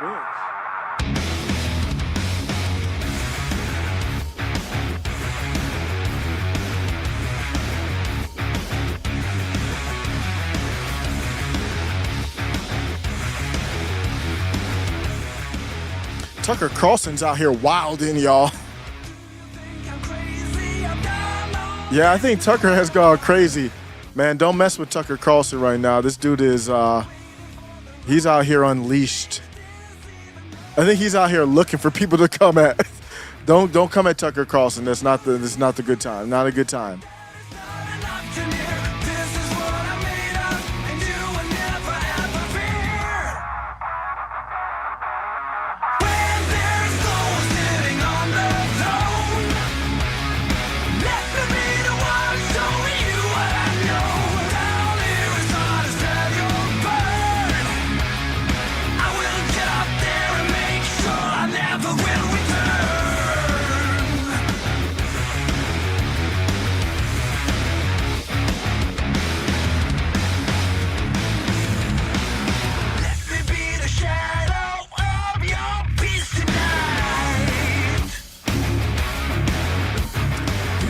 wins. Tucker Carlson's out here wilding, y'all. Yeah, I think Tucker has gone crazy. Man, don't mess with Tucker Carlson right now. This dude is, he's out here unleashed. I think he's out here looking for people to come at. Don't come at Tucker Carlson. That's not the good time. Not a good time.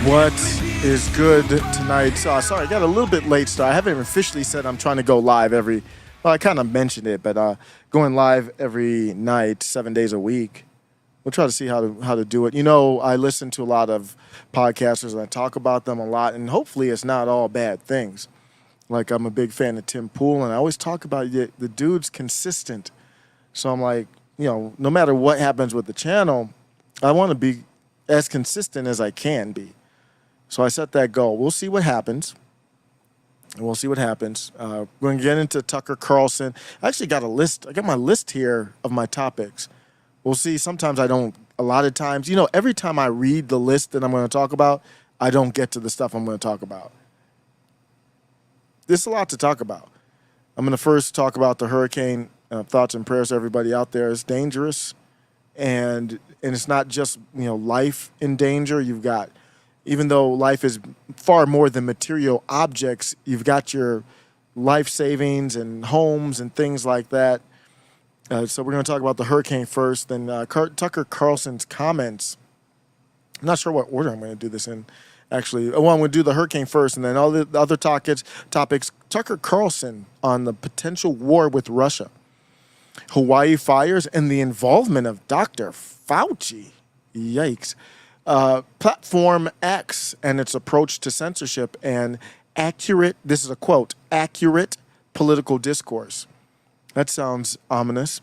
What is good tonight? Sorry, I got a little bit late start. I haven't even officially said I'm trying to go live I kind of mentioned it, but going live every night, 7 days a week. We'll try to see how to do it. You know, I listen to a lot of podcasters and I talk about them a lot, and hopefully it's not all bad things. Like, I'm a big fan of Tim Pool, and I always talk about the dude's consistent. So I'm like, you know, no matter what happens with the channel, I want to be as consistent as I can be. So I set that goal. We'll see what happens. We're going to get into Tucker Carlson. I actually got a list. I got my list here of my topics. We'll see. Sometimes I don't. A lot of times, you know, every time I read the list that I'm going to talk about, I don't get to the stuff I'm going to talk about. There's a lot to talk about. I'm going to first talk about the hurricane. Thoughts and prayers to everybody out there. It's dangerous. And it's not just, you know, life in danger. You've got, even though life is far more than material objects, you've got your life savings and homes and things like that. So we're going to talk about the hurricane first, then Tucker Carlson's comments. I'm not sure what order I'm going to do this in, actually. Well, I'm going to do the hurricane first, and then all the other topics. Tucker Carlson on the potential war with Russia, Hawaii fires, and the involvement of Dr. Fauci. Yikes. Platform X and its approach to censorship and accurate, this is a quote, accurate political discourse. That sounds ominous.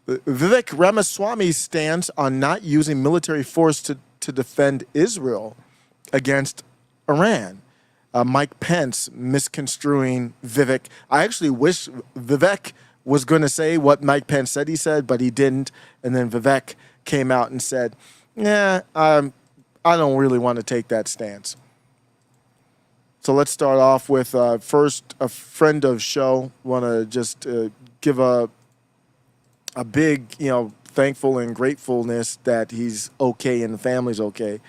Vivek Ramaswamy's stance on not using military force to defend Israel against Iran. Mike Pence misconstruing Vivek. I actually wish Vivek was going to say what Mike Pence said he said, but he didn't. And then Vivek came out and said, yeah, I don't really want to take that stance. So let's start off with first a friend of show. Want to just give a big, you know, thankful and gratefulness that he's okay and the family's okay.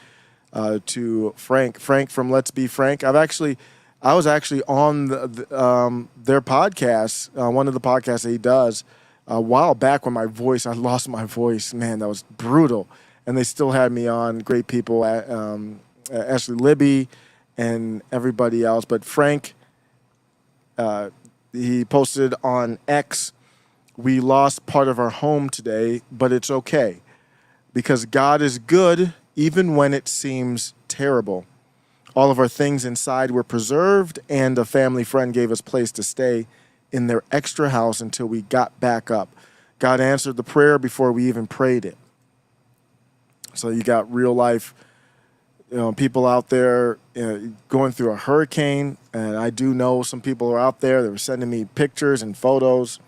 To Frank from Let's Be Frank. I was actually on their podcast, one of the podcasts that he does, a while back when I lost my voice. Man, that was brutal. And they still had me on. Great people, Ashley Libby and everybody else. But Frank, he posted on X, "We lost part of our home today, but it's okay. Because God is good even when it seems terrible. All of our things inside were preserved, and a family friend gave us place to stay in their extra house until we got back up. God answered the prayer before we even prayed it." So you got real life, you know, people out there going through a hurricane, and I do know some people are out there. They were sending me pictures and photos.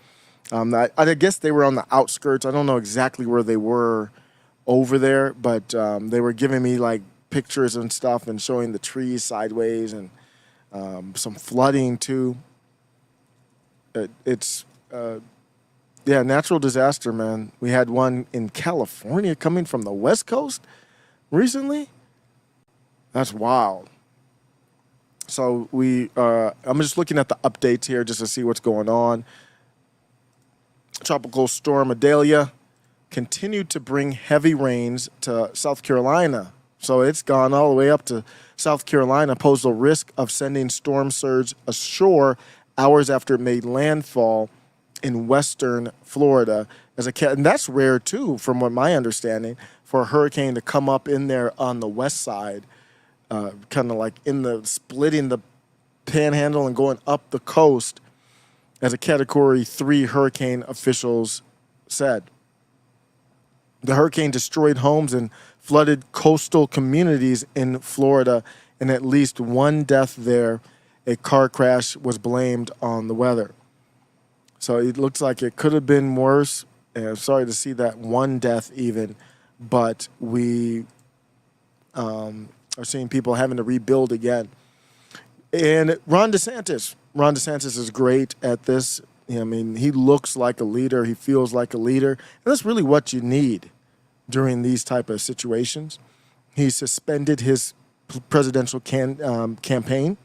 I guess they were on the outskirts. I don't know exactly where they were over there, but they were giving me like pictures and stuff and showing the trees sideways and some flooding too. Yeah, natural disaster, man. We had one in California coming from the West Coast recently. That's wild. So I'm just looking at the updates here just to see what's going on. Tropical storm Idalia continued to bring heavy rains to South Carolina. So it's gone all the way up to South Carolina, posed a risk of sending storm surge ashore hours after it made landfall in western Florida. And that's rare too, from what my understanding, for a hurricane to come up in there on the west side, kind of like splitting the panhandle and going up the coast, as a Category 3 hurricane, officials said. The hurricane destroyed homes and flooded coastal communities in Florida, and at least one death there. A car crash was blamed on the weather. So it looks like it could have been worse. I'm sorry to see that one death even, but we are seeing people having to rebuild again. And Ron DeSantis is great at this. I mean, he looks like a leader. He feels like a leader. And that's really what you need during these type of situations. He suspended his presidential campaign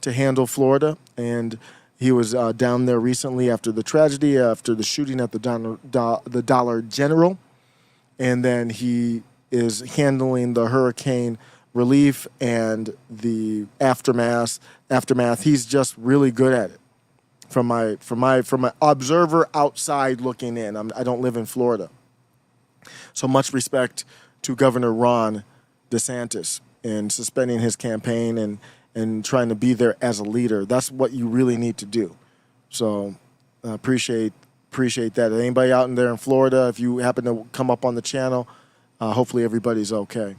to handle Florida, and he was down there recently after the tragedy, after the shooting at the Dollar General, and then he is handling the hurricane relief and the aftermath. He's just really good at it. From my observer outside looking in, I don't live in Florida, so much respect to Governor Ron DeSantis in suspending his campaign and trying to be there as a leader. That's what you really need to do. So appreciate that. Anybody out in there in Florida, if you happen to come up on the channel, hopefully everybody's okay.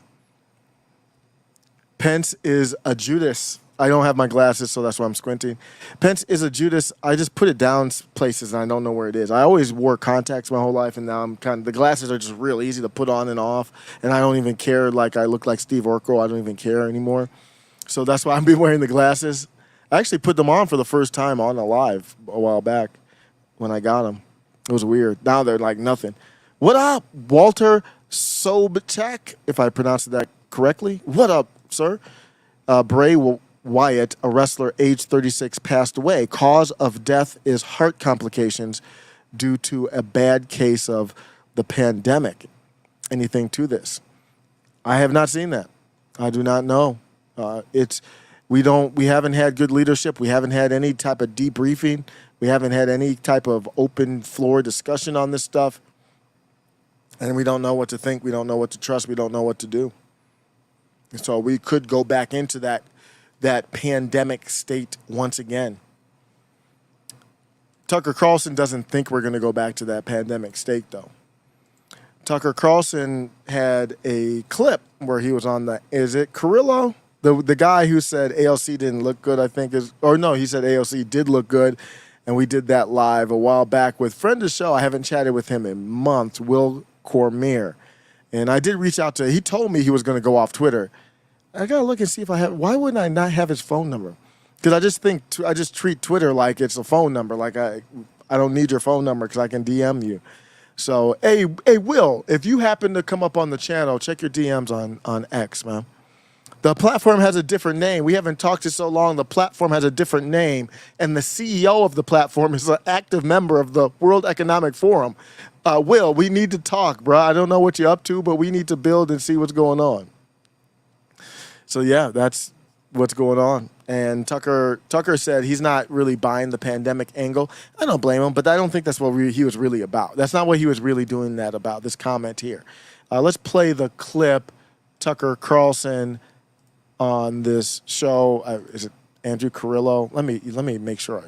Pence is a Judas. I don't have my glasses, so that's why I'm squinting. Pence is a Judas. I just put it down places, and I don't know where it is. I always wore contacts my whole life, and now the glasses are just real easy to put on and off, and I don't even care. Like, I look like Steve Urkel. I don't even care anymore. So that's why I've been wearing the glasses. I actually put them on for the first time on a live a while back when I got them. It was weird. Now they're like nothing. What up, Walter Sobchak, if I pronounced that correctly? What up, sir? Bray Wyatt, a wrestler age 36, passed away. Cause of death is heart complications due to a bad case of the pandemic. Anything to this? I have not seen that. I do not know. We haven't had good leadership. We haven't had any type of debriefing. We haven't had any type of open floor discussion on this stuff. And we don't know what to think. We don't know what to trust. We don't know what to do. So we could go back into that pandemic state once again. Tucker Carlson doesn't think we're going to go back to that pandemic state, though. Tucker Carlson had a clip where he was on is it Carrillo? The guy who said AOC didn't look good, I think he said AOC did look good, and we did that live a while back with friend of the show. I haven't chatted with him in months, Will Cormier. And I did reach out he told me he was going to go off Twitter. I got to look and see if I have, why wouldn't I not have his phone number? Because I just treat Twitter like it's a phone number. Like I don't need your phone number because I can DM you. So, hey, Will, if you happen to come up on the channel, check your DMs on X, man. The platform has a different name. We haven't talked to so long. The platform has a different name, and the CEO of the platform is an active member of the World Economic Forum. Will, we need to talk, bro. I don't know what you're up to, but we need to build and see what's going on. So, yeah, that's what's going on. And Tucker said he's not really buying the pandemic angle. I don't blame him, but I don't think that's what he was really about. That's not what he was really doing that about, this comment here. Let's play the clip, Tucker Carlson, on this show. Is it Andrew Carrillo? Let me make sure.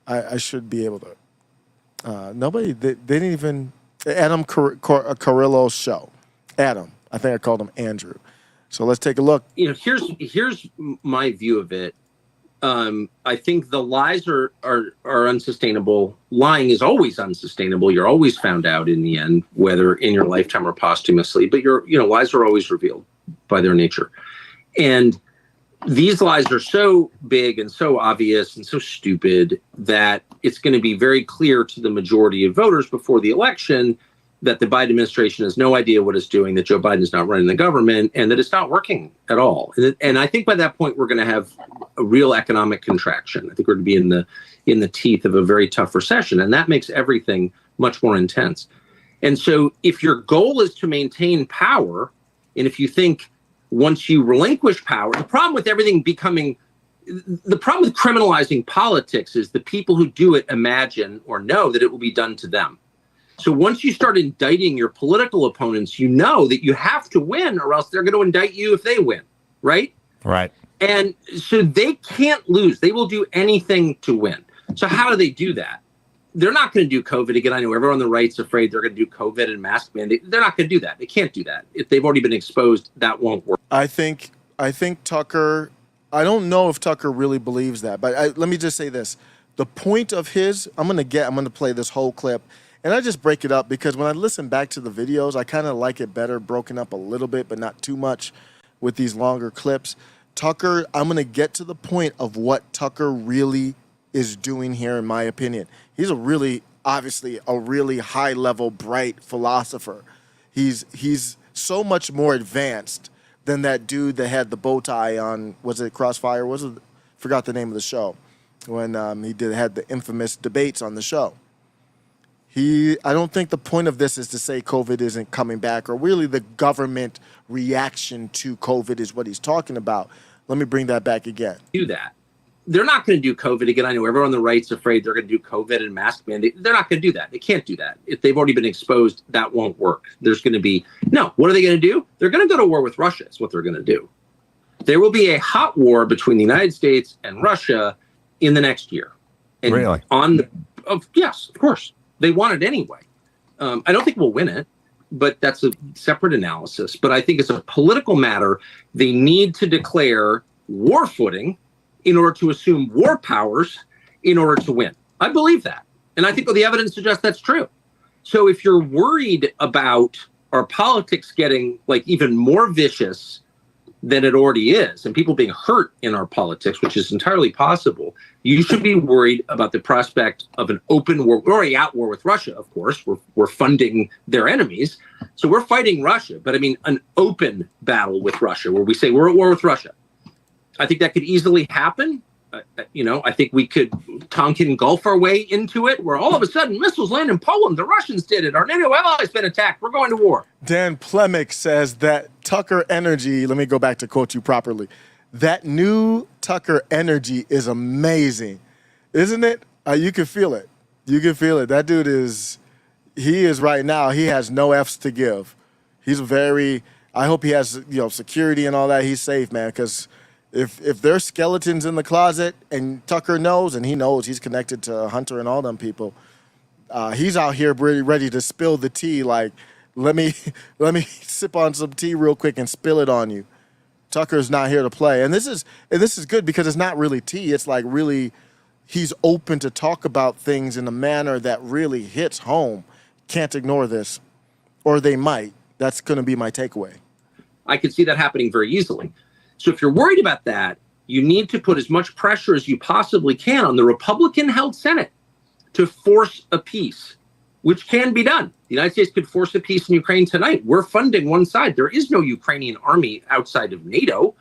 I should be able to. Nobody, they didn't even, Adam Carrillo's show. Adam. I think I called him Andrew. So let's take a look. Here's my view of it. I think the lies are unsustainable. Lying is always unsustainable. You're always found out in the end, whether in your lifetime or posthumously. But lies are always revealed by their nature. And these lies are so big and so obvious and so stupid that it's going to be very clear to the majority of voters before the election that the Biden administration has no idea what it's doing, that Joe Biden is not running the government, and that it's not working at all. And I think by that point, we're going to have a real economic contraction. I think we're going to be in the teeth of a very tough recession, and that makes everything much more intense. And so if your goal is to maintain power, and if you think once you relinquish power, the problem with criminalizing politics is the people who do it imagine or know that it will be done to them. So once you start indicting your political opponents, you know that you have to win or else they're going to indict you if they win, right? Right. And so they can't lose. They will do anything to win. So how do they do that? They're not going to do COVID again. I know everyone on the right's afraid they're going to do COVID and mask mandate. They're not going to do that. They can't do that. If they've already been exposed, that won't work. I think Tucker, I don't know if Tucker really believes that, but let me just say this. The point of his, I'm going to play this whole clip. And I just break it up because when I listen back to the videos, I kind of like it better broken up a little bit, but not too much with these longer clips. Tucker, I'm going to get to the point of what Tucker really is doing here, in my opinion. He's obviously a really high-level, bright philosopher. He's so much more advanced than that dude that had the bow tie on, was it Crossfire? Forgot the name of the show, when he had the infamous debates on the show. I don't think the point of this is to say COVID isn't coming back, or really the government reaction to COVID is what he's talking about. Let me bring that back again. Do that. They're not going to do COVID again. I know everyone on the right's afraid they're going to do COVID and mask mandate. They're not going to do that. They can't do that. If they've already been exposed, that won't work. There's going to be, no, what are they going to do? They're going to go to war with Russia. Is what they're going to do. There will be a hot war between the United States and Russia in the next year. And really? Yes, of course. They want it anyway. I don't think we'll win it, but that's a separate analysis. But I think it's a political matter. They need to declare war footing in order to assume war powers in order to win. I believe that. And I think the evidence suggests that's true. So if you're worried about our politics getting like even more vicious than it already is, and people being hurt in our politics, which is entirely possible, you should be worried about the prospect of an open war. We're already at war with Russia, of course. We're funding their enemies. So we're fighting Russia. But I mean, an open battle with Russia where we say we're at war with Russia. I think that could easily happen. I think we could Tonkin Gulf our way into it, where all of a sudden missiles land in Poland. The Russians did it. Our NATO allies been attacked. We're going to war. Dan Plemick says that Tucker Energy, let me go back to quote you properly, that new Tucker Energy is amazing. Isn't it? You can feel it. You can feel it. That dude he is right now, he has no F's to give. He's I hope he has, security and all that. He's safe, man, because if there's skeletons in the closet and Tucker knows, and he knows he's connected to Hunter and all them people, he's out here ready to spill the tea. Like, let me sip on some tea real quick and spill it on you. Tucker's not here to play, and this is good because it's not really tea. It's like really, he's open to talk about things in a manner that really hits home. Can't ignore this, or they might. That's going to be my takeaway. I could see that happening very easily. So if you're worried about that, you need to put as much pressure as you possibly can on the Republican-held Senate to force a peace, which can be done. The United States could force a peace in Ukraine tonight. We're funding one side. There is no Ukrainian army outside of NATO.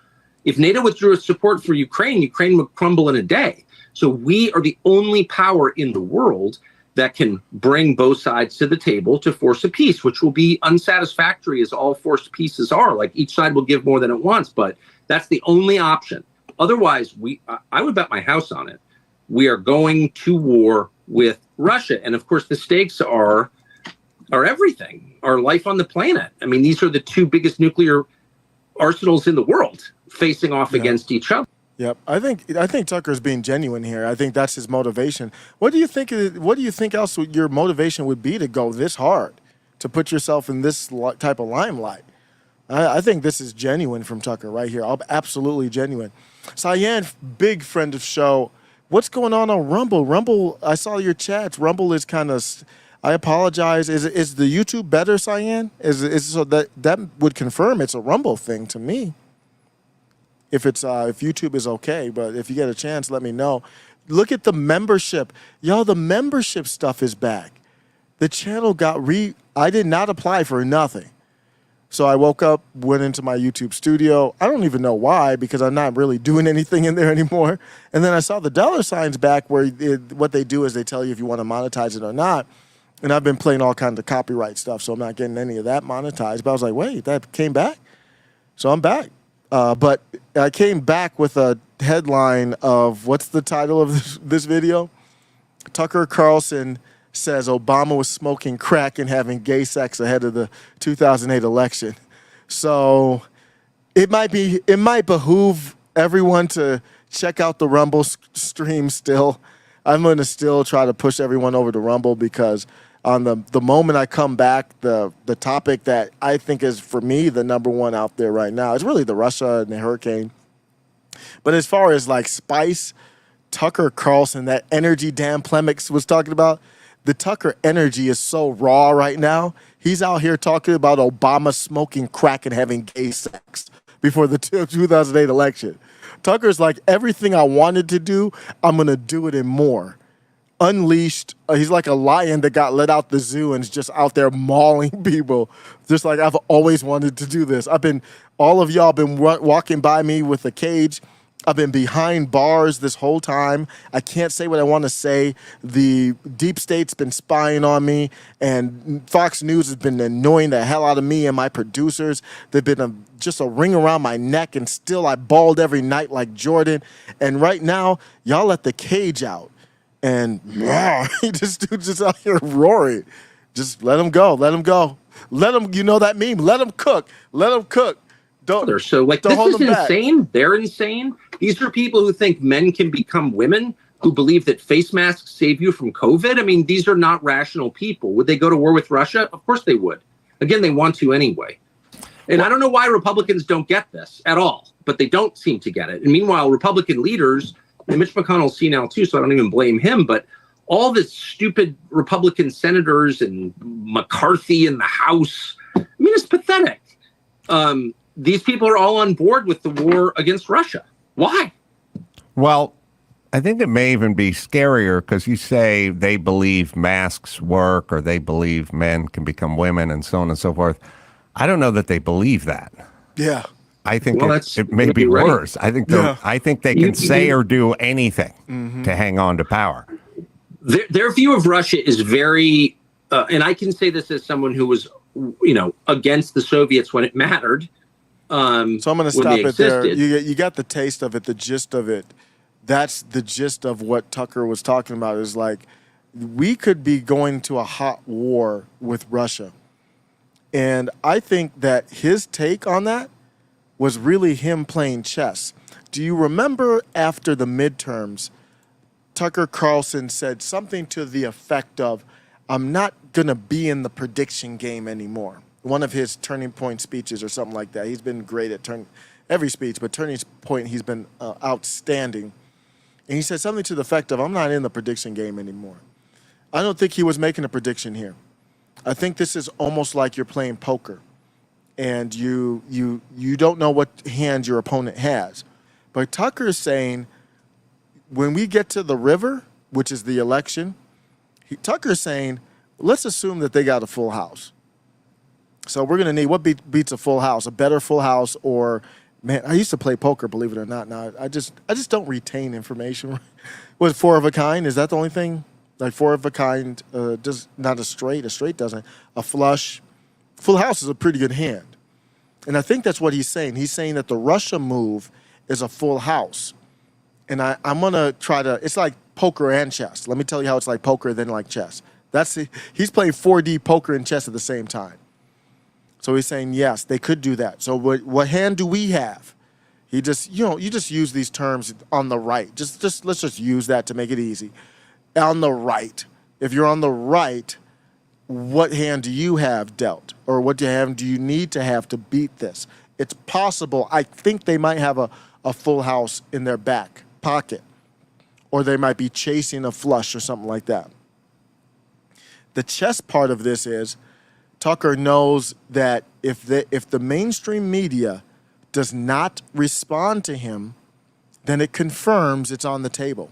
If NATO withdrew its support for Ukraine, Ukraine would crumble in a day. So we are the only power in the world that can bring both sides to the table to force a peace, which will be unsatisfactory as all forced peaces are. Like each side will give more than it wants, but that's the only option. Otherwise, I would bet my house on it. We are going to war with Russia. And of course, the stakes are everything, our life on the planet. I mean, these are the two biggest nuclear arsenals in the world facing off against each other. Yep, I think Tucker's being genuine here. I think that's his motivation. What do you think else your motivation would be to go this hard, to put yourself in this type of limelight? I think this is genuine from Tucker right here. Absolutely genuine. Cyan, big friend of show. What's going on Rumble? Rumble, I saw your chats. Rumble is kind of, I apologize. Is the YouTube better, Cyan? So that would confirm it's a Rumble thing to me. If YouTube is okay, but if you get a chance, let me know. Look at the membership. Y'all, the membership stuff is back. the channel I did not apply for nothing. So I woke up, went into my YouTube studio. I don't even know why, because I'm not really doing anything in there anymore. And then I saw the dollar signs back where what they do is they tell you if you want to monetize it or not. And I've been playing all kinds of copyright stuff, so I'm not getting any of that monetized. But I was like, wait, that came back? So I'm back. But I came back with a headline of, what's the title of this video? Tucker Carlson says Obama was smoking crack and having gay sex ahead of the 2008 election. So it might behoove everyone to check out the Rumble stream still. I'm going to still try to push everyone over to Rumble, because on the moment I come back, the topic that I think is, for me, the number one out there right now is really the Russia and the hurricane. But as far as like spice, Tucker Carlson, that energy Dan Plemix was talking about, the Tucker energy is so raw right now. He's out here talking about Obama smoking crack and having gay sex before the 2008 election. Tucker's like, everything I wanted to do, I'm going to do it and more. Unleashed. He's like a lion that got let out the zoo and is just out there mauling people. Just like, I've always wanted to do this. All of y'all been walking by me with a cage. I've been behind bars this whole time. I can't say what I want to say. The deep state's been spying on me, and Fox News has been annoying the hell out of me and my producers. They've been just a ring around my neck, and still I bawled every night like Jordan. And right now, y'all let the cage out. And this dude's just out here roaring. Just let him go. Let him go. Let him, you know that meme? Let him cook. Let him cook. So like, this is insane. They're insane. These are people who think men can become women, who believe that face masks save you from COVID. I mean, these are not rational people. Would they go to war with Russia? Of course they would. Again, they want to anyway. And I don't know why Republicans don't get this at all, but they don't seem to get it. And meanwhile, Republican leaders, and Mitch McConnell's senile too, so I don't even blame him, but all the stupid Republican senators and McCarthy in the House, I mean, it's pathetic. These people are all on board with the war against Russia. Why? Well, I think it may even be scarier, because you say they believe masks work, or they believe men can become women, and so on and so forth. I don't know that they believe that. Yeah. I think it may be worse. I think they can say or do anything to hang on to power. Their view of Russia is very, and I can say this as someone who was, against the Soviets when it mattered. So I'm going to stop it there. You got the taste of it, the gist of it. That's the gist of what Tucker was talking about, is like, we could be going to a hot war with Russia. And I think that his take on that was really him playing chess. Do you remember after the midterms, Tucker Carlson said something to the effect of, I'm not going to be in the prediction game anymore. One of his turning point speeches or something like that. He's been great at every speech, but turning point, he's been outstanding. And he said something to the effect of, I'm not in the prediction game anymore. I don't think he was making a prediction here. I think this is almost like you're playing poker, and you don't know what hand your opponent has. But Tucker is saying, when we get to the river, which is the election, Tucker's saying, let's assume that they got a full house. So we're going to need, what beats a full house? A better full house, or, man, I used to play poker, believe it or not. Now I just don't retain information. Was four of a kind? Is that the only thing? Like four of a kind, just not a straight doesn't. A flush. Full house is a pretty good hand. And I think that's what he's saying. He's saying that the Russia move is a full house. And I'm going to try to, it's like poker and chess. Let me tell you how it's like poker, then like chess. He's playing 4D poker and chess at the same time. So he's saying, yes, they could do that. So what hand do we have? He just, you just use these terms on the right. Let's just use that to make it easy. On the right. If you're on the right, what hand do you have dealt? Or what hand do you need to have to beat this? It's possible. I think they might have a full house in their back pocket. Or they might be chasing a flush or something like that. The chess part of this is, Tucker knows that if the mainstream media does not respond to him, then it confirms it's on the table.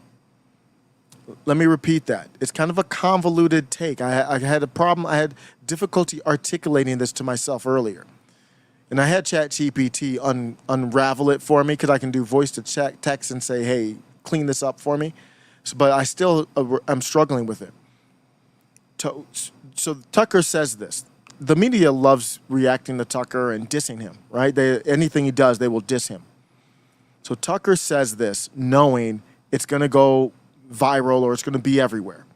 Let me repeat that. It's kind of a convoluted take. I had a problem. I had difficulty articulating this to myself earlier. And I had ChatGPT unravel it for me because I can do voice to chat text and say, hey, clean this up for me. But I still, I'm struggling with it. So Tucker says this. The media loves reacting to Tucker and dissing him, right? Anything he does, they will diss him. So Tucker says this knowing it's going to go viral or it's going to be everywhere.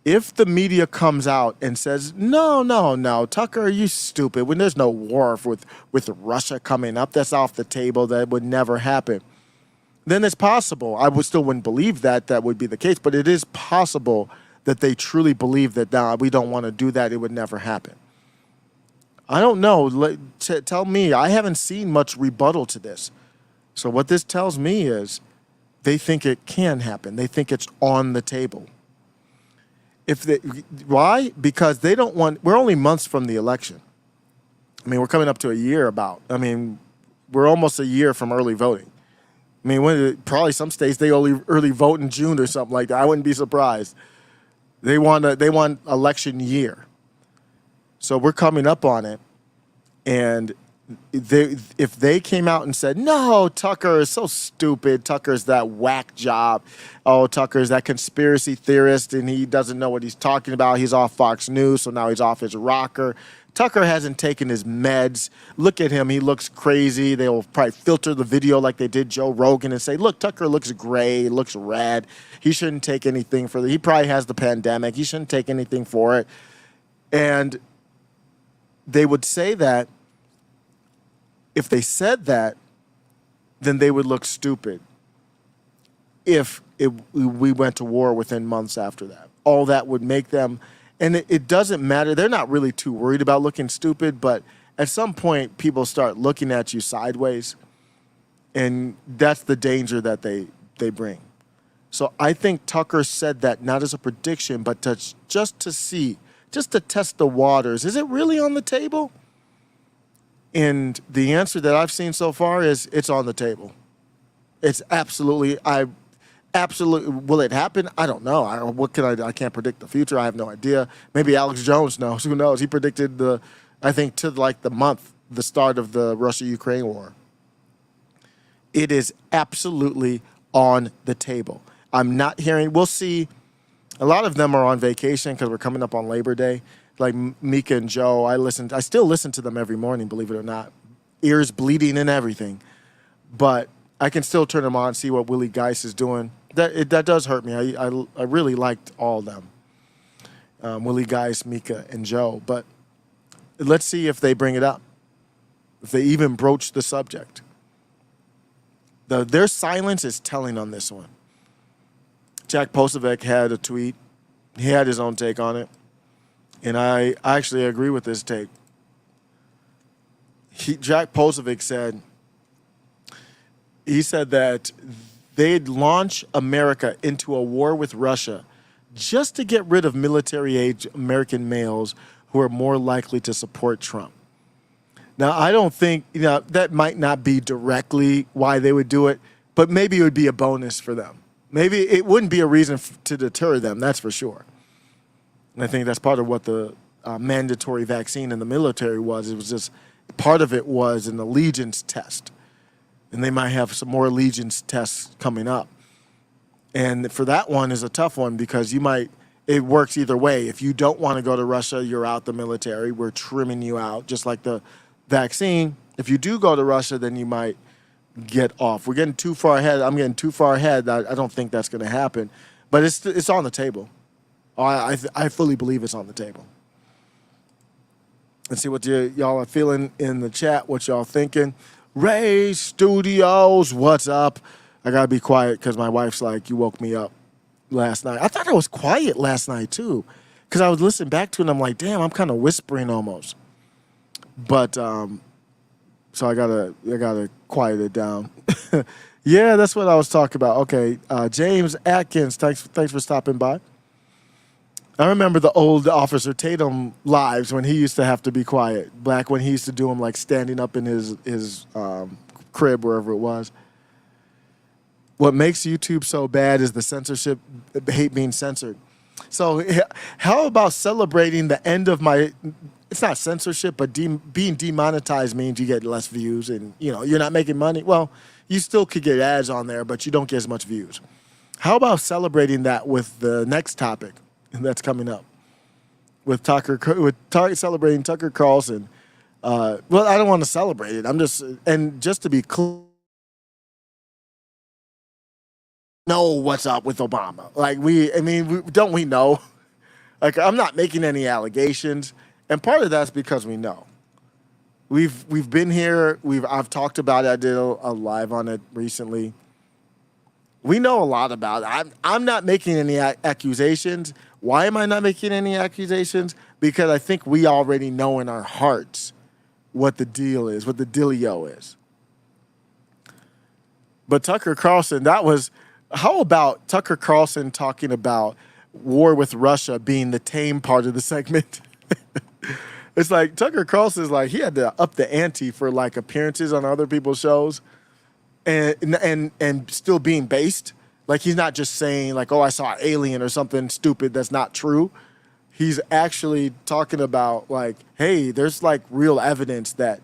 If the media comes out and says, no, Tucker, are you stupid? When there's no war with Russia coming up, that's off the table. That would never happen. Then it's possible. I still wouldn't believe that would be the case, but it is possible that they truly believe that, nah, we don't want to do that. It would never happen. I don't know. Tell me. I haven't seen much rebuttal to this. So what this tells me is they think it can happen. They think it's on the table. Why? Because they don't want, we're only months from the election. I mean, we're coming up to a year we're almost a year from early voting. I mean, probably some states, they only early vote in June or something like that. I wouldn't be surprised. They want election year. So we're coming up on it. And if they came out and said, no, Tucker is so stupid, Tucker's that whack job, oh, Tucker's that conspiracy theorist and he doesn't know what he's talking about, he's off Fox News, so now he's off his rocker. Tucker hasn't taken his meds. Look at him, he looks crazy. They will probably filter the video like they did Joe Rogan and say, look, Tucker looks gray, looks red. He shouldn't take anything for he probably has the pandemic. He shouldn't take anything for it. And they would say that. If they said that, then they would look stupid if we went to war within months after that. All that would make them, and it doesn't matter. They're not really too worried about looking stupid, but at some point, people start looking at you sideways, and that's the danger that they bring. So I think Tucker said that not as a prediction, but just to test the waters. Is it really on the table? And the answer that I've seen so far is it's on the table. It's absolutely, will it happen? I don't know. I can't predict the future. I have no idea. Maybe Alex Jones knows. Who knows? He predicted to the start of the Russia-Ukraine war. It is absolutely on the table. I'm not hearing, we'll see. A lot of them are on vacation because we're coming up on Labor Day. Like Mika and Joe, I still listen to them every morning, believe it or not. Ears bleeding and everything. But I can still turn them on and see what Willie Geist is doing. That does hurt me. I really liked all of them. Willie Geist, Mika, and Joe. But let's see if they bring it up. If they even broach the subject. Their silence is telling on this one. Jack Posobiec had a tweet. He had his own take on it. And I actually agree with this take. Jack Posobiec said that they'd launch America into a war with Russia just to get rid of military-age American males who are more likely to support Trump. Now, I don't think, that might not be directly why they would do it, but maybe it would be a bonus for them. Maybe it wouldn't be a reason to deter them, that's for sure. And I think that's part of what the mandatory vaccine in the military was. It was just, part of it was an allegiance test. And they might have some more allegiance tests coming up. And for that one is a tough one because it works either way. If you don't want to go to Russia, you're out the military. We're trimming you out, just like the vaccine. If you do go to Russia, then you might get off. We're getting too far ahead. I'm getting too far ahead. I don't think that's going to happen. But it's on the table. I fully believe it's on the table. Let's see what y'all are feeling in the chat, what y'all thinking. Ray Studios, what's up? I got to be quiet because my wife's like, you woke me up last night. I thought I was quiet last night, too, because I was listening back to it, and I'm like, damn, I'm kind of whispering almost. But so I gotta quiet it down. Yeah, that's what I was talking about. Okay, James Atkins, thanks for stopping by. I remember the old Officer Tatum lives when he used to have to be quiet, back when he used to do them like standing up in his crib, wherever it was. what makes YouTube so bad is the censorship, hate being censored. So how about celebrating the end of my, it's not censorship, but being demonetized means you get less views and, you're not making money. Well, you still could get ads on there, but you don't get as much views. How about celebrating that with the next topic that's coming up? With celebrating Tucker Carlson. Well, I don't want to celebrate it. Just to be clear, know what's up with Obama. Like don't we know? Like, I'm not making any allegations, and part of that's because we know. We've been here. I've talked about it. I did a live on it recently. We know a lot about it. I'm not making any accusations. Why am I not making any accusations? Because I think we already know in our hearts what the deal is, what the dealio is. But Tucker Carlson, how about Tucker Carlson talking about war with Russia being the tame part of the segment? It's like Tucker Carlson's like, he had to up the ante for like appearances on other people's shows and still being based. Like, he's not just saying like, oh, I saw an alien or something stupid that's not true. He's actually talking about like, hey, there's like real evidence that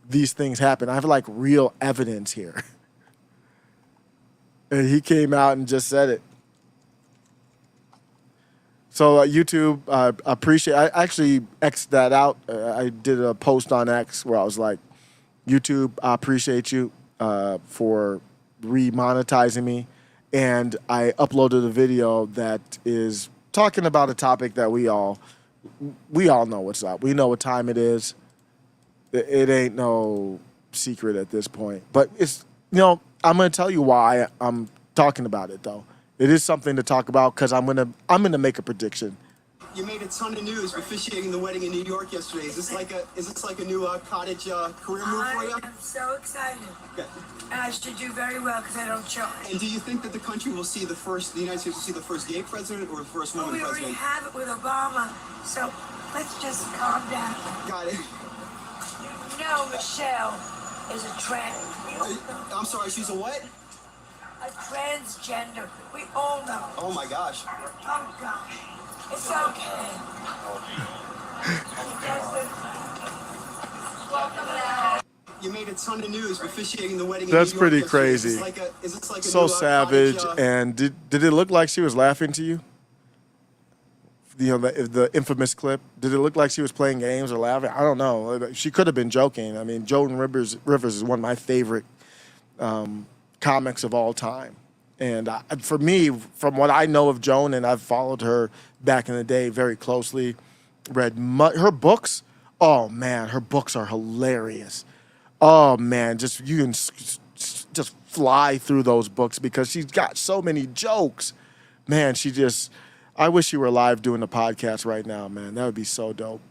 these things happen. I have like real evidence here. And he came out and just said it. So YouTube, I actually X'd that out. I did a post on X where I was like, YouTube, I appreciate you for remonetizing me. And I uploaded a video that is talking about a topic that we all know what's up. We know what time it is. It ain't no secret at this point. But it's, I'm going to tell you why I'm talking about it, though. It is something to talk about because I'm gonna make a prediction. You made a ton of news officiating the wedding in New York yesterday. Is this like a new cottage career move for you? I'm so excited. Okay. And I should do very well because I don't charge. And do you think that the country will see the United States will see the first gay president or the first woman We already president? have it with Obama, so let's just calm down. Got it. No, Michelle is a trans. I'm sorry, she's a what? A transgender. We all know. Oh my gosh. Oh gosh. It's okay. Welcome back. You made a ton of news officiating the wedding That's in New York pretty yesterday. crazy. Is this like a So new, savage. cottage, And did it look like she was laughing to you? The infamous clip. Did it look like she was playing games or laughing? I don't know. She could have been joking. I mean, Joan Rivers is one of my favorite comics of all time. And for me, from what I know of Joan, and I've followed her back in the day very closely, read her books. Oh man, her books are hilarious. Oh man, you can just fly through those books because she's got so many jokes. Man, I wish she were alive doing the podcast right now, man. That would be so dope.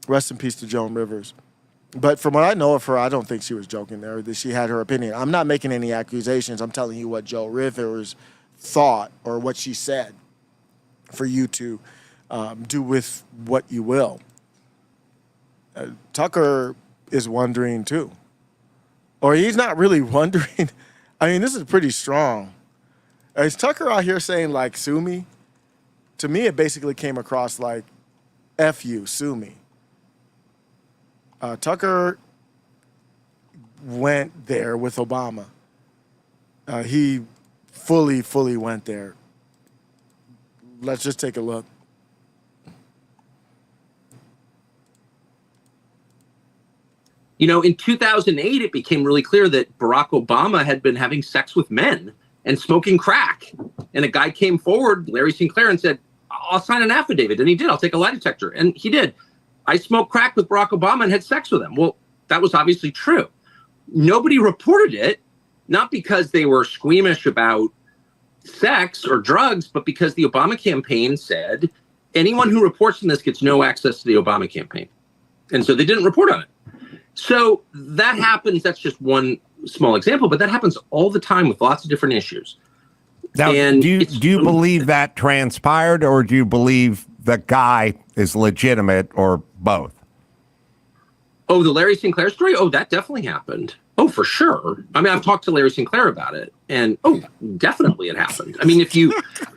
Rest in peace to Joan Rivers. But from what I know of her, I don't think she was joking there. That she had her opinion. I'm not making any accusations. I'm telling you what Joe Rivers thought or what she said for you to do with what you will. Tucker is wondering too. Or he's not really wondering. I mean, this is pretty strong. Is Tucker out here saying, like, sue me? To me, it basically came across like, F you, sue me. Tucker went there with Obama. He fully went there. Let's just take a look. In 2008, it became really clear that Barack Obama had been having sex with men and smoking crack. And a guy came forward, Larry Sinclair, and said, I'll sign an affidavit. And he did. I'll take a lie detector. And he did. I smoked crack with Barack Obama and had sex with him. Well, that was obviously true. Nobody reported it, not because they were squeamish about sex or drugs, but because the Obama campaign said anyone who reports on this gets no access to the Obama campaign. And so they didn't report on it. So that happens. That's just one small example, but that happens all the time with lots of different issues. Now, And do you believe that transpired, or do you believe the guy is legitimate, or both? Oh, the Larry Sinclair story? Oh, that definitely happened. Oh, for sure. I mean, I've talked to Larry Sinclair about it, and definitely it happened. I mean,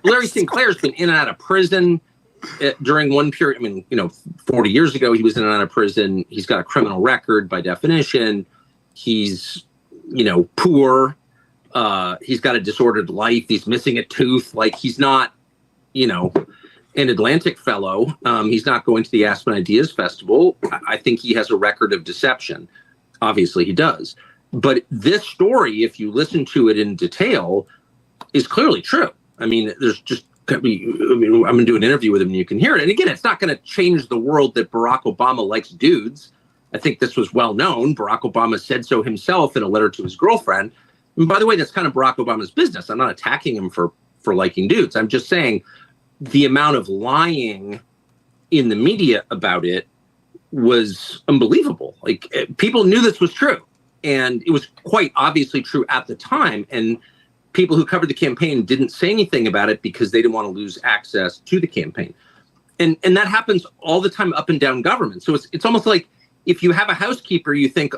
Larry Sinclair's been in and out of prison during one period. I mean, 40 years ago, he was in and out of prison. He's got a criminal record by definition. He's, poor. He's got a disordered life. He's missing a tooth. Like, he's not, an Atlantic fellow. He's not going to the Aspen Ideas Festival. I think he has a record of deception. Obviously, he does. But this story, if you listen to it in detail, is clearly true. I mean, I'm going to do an interview with him and you can hear it. And again, it's not going to change the world that Barack Obama likes dudes. I think this was well known. Barack Obama said so himself in a letter to his girlfriend. And by the way, that's kind of Barack Obama's business. I'm not attacking him for liking dudes. I'm just saying the amount of lying in the media about it was unbelievable. Like, people knew this was true. And it was quite obviously true at the time. And people who covered the campaign didn't say anything about it because they didn't want to lose access to the campaign. And that happens all the time up and down government. So it's almost like if you have a housekeeper, you think,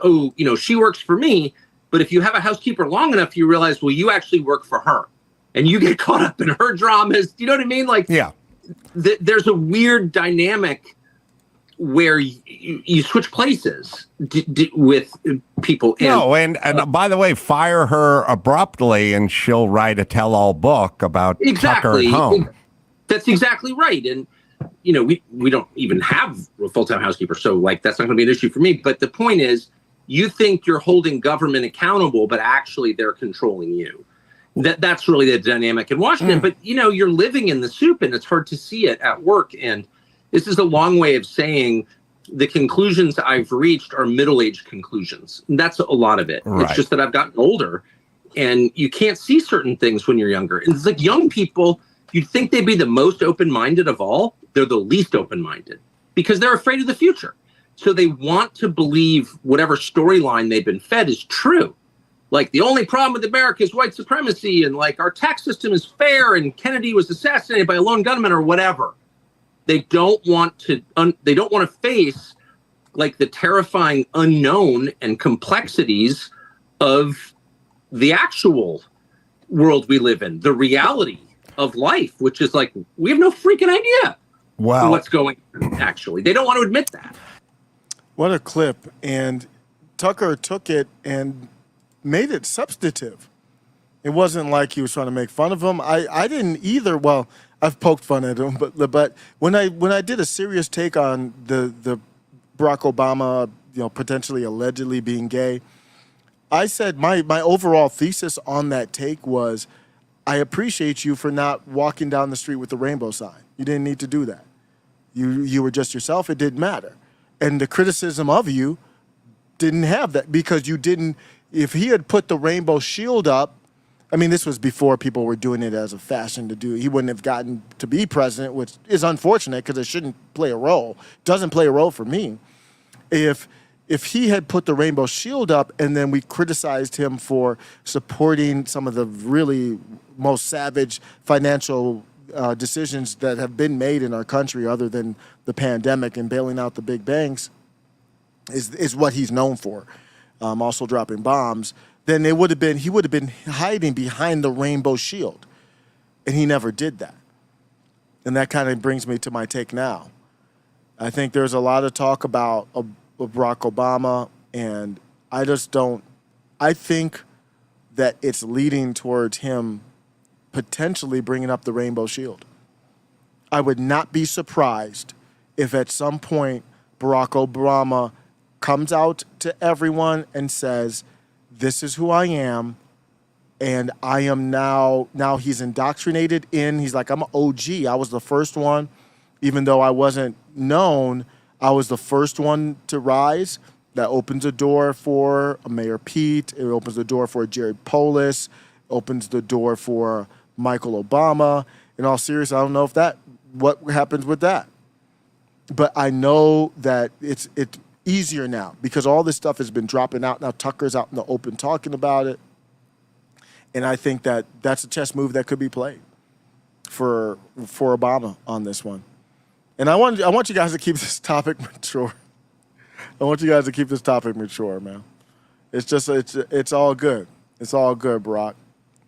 she works for me. But if you have a housekeeper long enough, you realize, well, you actually work for her. And you get caught up in her dramas. Do you know what I mean? Like, yeah. There's a weird dynamic where you switch places with people. And by the way, fire her abruptly and she'll write a tell-all book about Tucker at home. That's exactly right. And, we don't even have a full-time housekeeper. So, that's not going to be an issue for me. But the point is, you think you're holding government accountable, but actually they're controlling you. That's really the dynamic in Washington. But, you're living in the soup and it's hard to see it at work. And this is a long way of saying the conclusions I've reached are middle-aged conclusions. And that's a lot of it. Right. It's just that I've gotten older and you can't see certain things when you're younger. And it's like young people, you'd think they'd be the most open-minded of all. They're the least open-minded because they're afraid of the future. So they want to believe whatever storyline they've been fed is true. Like, the only problem with America is white supremacy, and our tax system is fair, and Kennedy was assassinated by a lone gunman or whatever. They don't want to face the terrifying unknown and complexities of the actual world we live in, the reality of life, which is we have no freaking idea what's going on, actually. They don't want to admit that. What a clip. And Tucker took it and made it substantive. It wasn't like he was trying to make fun of him. I didn't either. Well, I've poked fun at him, but when I did a serious take on the Barack Obama, potentially allegedly being gay, I said my overall thesis on that take was, I appreciate you for not walking down the street with the rainbow sign. You didn't need to do that. You were just yourself. It didn't matter. And the criticism of you didn't have that because you didn't. If he had put the rainbow shield up, I mean, this was before people were doing it as a fashion to do. He wouldn't have gotten to be president, which is unfortunate because it shouldn't play a role. Doesn't play a role for me. If he had put the rainbow shield up and then we criticized him for supporting some of the really most savage financial decisions that have been made in our country other than the pandemic and bailing out the big banks is what he's known for. Also dropping bombs, then he would have been hiding behind the rainbow shield. And he never did that. And that kind of brings me to my take now. I think there's a lot of talk about Barack Obama, and I think that it's leading towards him potentially bringing up the rainbow shield. I would not be surprised if at some point Barack Obama comes out to everyone and says, this is who I am, and I am now he's indoctrinated in, he's like, I'm an OG. I was the first one, even though I wasn't known, I was the first one to rise. That opens a door for Mayor Pete. It opens the door for Jared Polis. Opens the door for Michael Obama. In all seriousness, I don't know what happens with that. But I know that it's easier now because all this stuff has been dropping out. Now Tucker's out in the open talking about it. And I think that that's a chess move that could be played for Obama on this one. And I want you guys to keep this topic mature. I want you guys to keep this topic mature, man. It's all good. It's all good, Brock.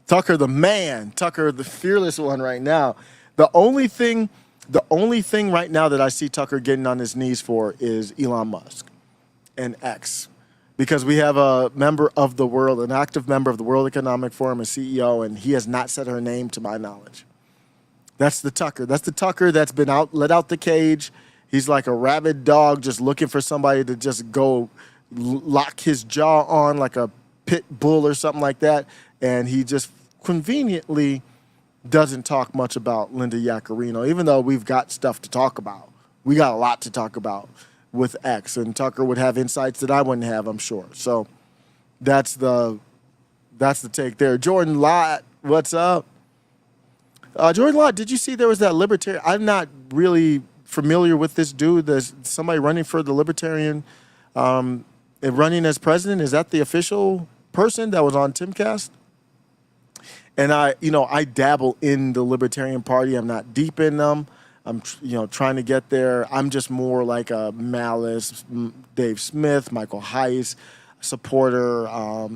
Tucker, the man, Tucker, the fearless one right now. The only thing right now that I see Tucker getting on his knees for is Elon Musk and X, because we have a member of the world, an active member of the World Economic Forum, a CEO, and he has not said her name to my knowledge. That's the Tucker. That's the Tucker that's been let out the cage. He's like a rabid dog just looking for somebody to just go lock his jaw on like a pit bull or something like that. And he just conveniently doesn't talk much about Linda Yaccarino, even though we've got stuff to talk about. We got a lot to talk about with X, and Tucker would have insights that I wouldn't have, I'm sure. So that's the take there. Jordan Lott, what's up? Jordan Lott, did you see there was that libertarian? I'm not really familiar with this dude. There's somebody running for the libertarian, running as president. Is that the official person that was on Timcast? And I dabble in the Libertarian Party. I'm not deep in them. I'm, trying to get there. I'm just more like a Malice, Dave Smith, Michael Heiss supporter.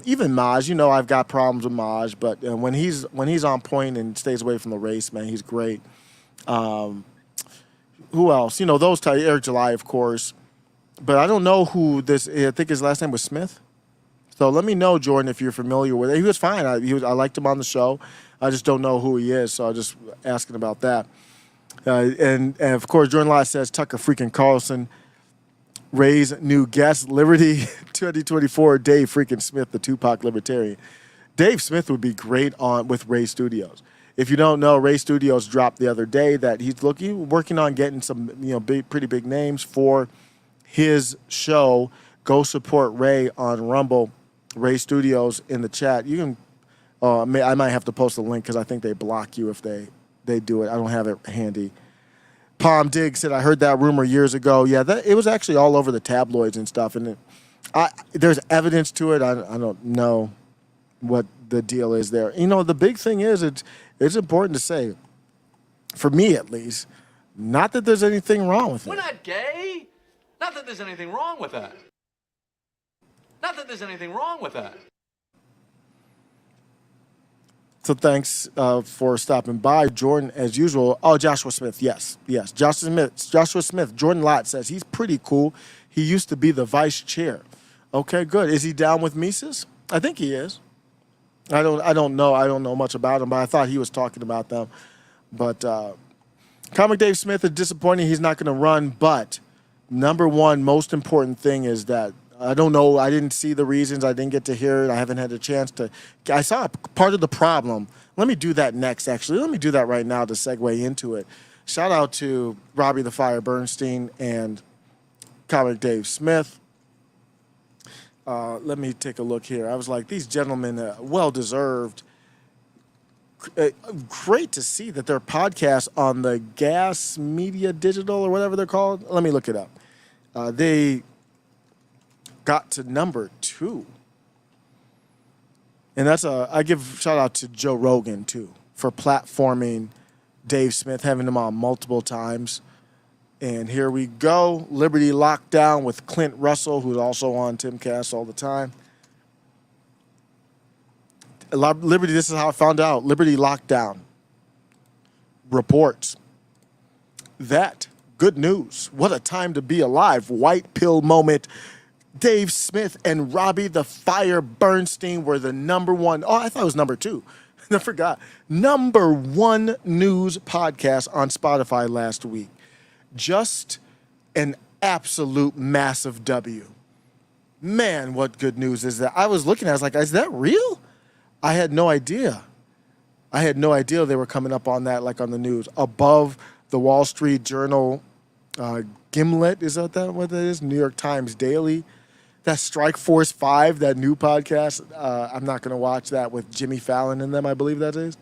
Even Maj, I've got problems with Maj, but when he's on point and stays away from the race, man, he's great. Who else? Those type. Eric July, of course. But I don't know who this. I think his last name was Smith. So let me know, Jordan, if you're familiar with it. He was fine. I liked him on the show. I just don't know who he is, so I'm just asking about that. And of course, Jordan Lott says Tucker freaking Carlson, Ray's new guest, Liberty 2024, Dave freaking Smith, the Tupac Libertarian. Dave Smith would be great with Ray Studios. If you don't know, Ray Studios dropped the other day that he's working on getting some pretty big names for his show. Go support Ray on Rumble. Ray Studios in the chat. You can. I might have to post a link because I think they block you if they do it. I don't have it handy. Palm Dig said, I heard that rumor years ago. Yeah, it was actually all over the tabloids and stuff. And there's evidence to it. I don't know what the deal is there. The big thing is it's important to say, for me at least, not that there's anything wrong with it. We're not gay. Not that there's anything wrong with that. Not that there's anything wrong with that. So thanks for stopping by, Jordan, as usual. Oh, Joshua Smith, yes. Joshua Smith. Jordan Lott says he's pretty cool. He used to be the vice chair. Okay, good. Is he down with Mises? I think he is. I don't know much about him, but I thought he was talking about them. But Comic Dave Smith is disappointing. He's not going to run. But number one, most important thing is that I don't know. I didn't see the reasons. I didn't get to hear it. I haven't had a chance to. I saw part of the problem. Let me do that next, actually. Let me do that right now to segue into it. Shout out to Robbie the Fire Bernstein and Comic Dave Smith. Let me take a look here. I was like, these gentlemen, well-deserved. Great to see that their podcast on the Gas Media Digital or whatever they're called. Let me look it up. They got to number 2. And I give shout out to Joe Rogan too for platforming Dave Smith, having him on multiple times. And here we go. Liberty Lockdown with Clint Russell, who's also on Timcast all the time. Liberty, this is how I found out. Liberty Lockdown reports that good news. What a time to be alive. White pill moment. Dave Smith and Robbie the Fire Bernstein were the number one. Oh, I thought it was number 2. I forgot. Number 1 news podcast on Spotify last week. Just an absolute massive W. Man, what good news is that? I was looking at it, I was like, is that real? I had no idea. they were coming up on that, like on the news. Above the Wall Street Journal Gimlet, is that what that is? New York Times Daily. That Strike Force 5, that new podcast. I'm not going to watch that with Jimmy Fallon in them, I believe that is.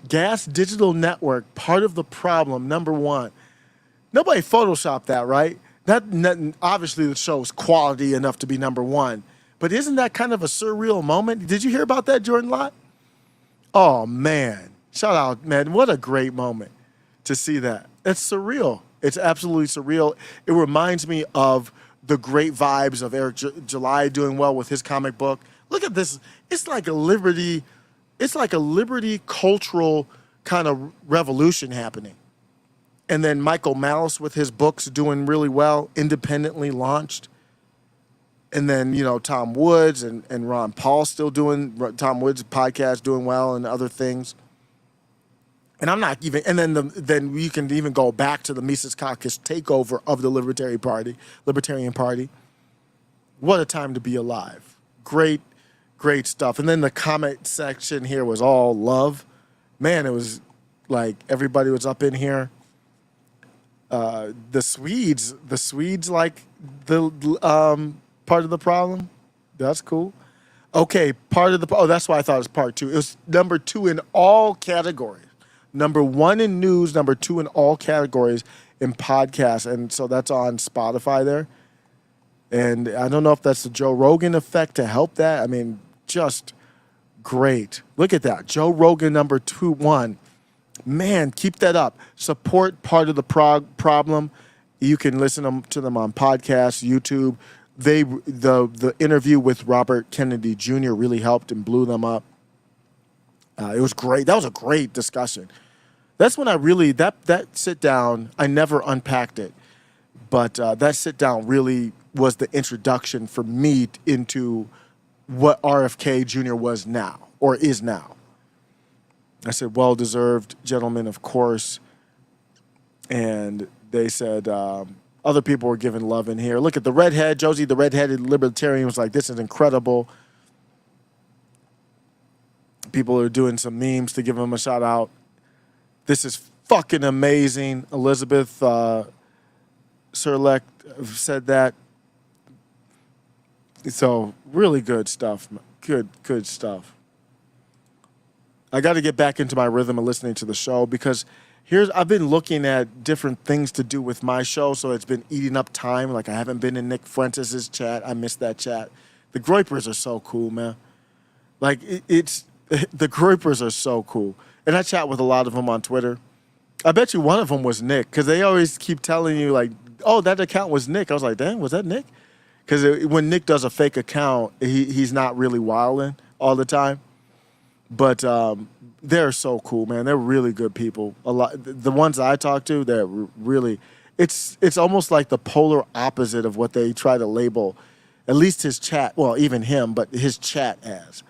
Gas Digital Network, part of the problem, number 1. Nobody photoshopped that, right? Obviously, the show is quality enough to be number 1. But isn't that kind of a surreal moment? Did you hear about that, Jordan Lott? Oh, man. Shout out, man. What a great moment to see that. It's surreal. It's absolutely surreal. It reminds me of the great vibes of Eric July doing well with his comic book. Look at this. It's like a liberty cultural kind of revolution happening. And then Michael Malice with his books doing really well, independently launched. And then, Tom Woods and Ron Paul still doing, Tom Woods' podcast doing well and other things. And I'm not even, and then you can even go back to the Mises Caucus takeover of the Libertarian Party. What a time to be alive. Great stuff. And then the comment section here was all love. Man, it was like everybody was up in here. The Swedes like the part of the problem. That's cool. Okay, that's why I thought it was part 2. It was number 2 in all categories. Number 1 in news, number 2 in all categories in podcasts. And so that's on Spotify there. And I don't know if that's the Joe Rogan effect to help that. I mean, just great. Look at that. Joe Rogan number 1. Man, keep that up. Support part of the problem. You can listen to them on podcasts, YouTube. The interview with Robert Kennedy Jr. really helped and blew them up. It was great. That was a great discussion. That's when I really, that sit down, I never unpacked it. But that sit down really was the introduction for me into what RFK Jr. was now, or is now. I said, well-deserved, gentlemen, of course. And they said, other people were giving love in here. Look at the redhead. Josie, the redheaded libertarian, was like, this is incredible. People are doing some memes to give him a shout out. This is fucking amazing. Elizabeth Serlek said that. So really good stuff. Good stuff. I got to get back into my rhythm of listening to the show because I've been looking at different things to do with my show, so it's been eating up time. Like I haven't been in Nick Fuentes' chat. I missed that chat. The Groypers are so cool, man. Like the Groypers are so cool. And I chat with a lot of them on Twitter. I bet you one of them was Nick because they always keep telling you like, oh, that account was Nick. I was like, damn, was that Nick? Because when Nick does a fake account, he's not really wilding all the time. But they're so cool, man. They're really good people. A lot, the ones I talk to, they're really. It's almost like the polar opposite of what they try to label, at least his chat. Well, even him, but his chat as.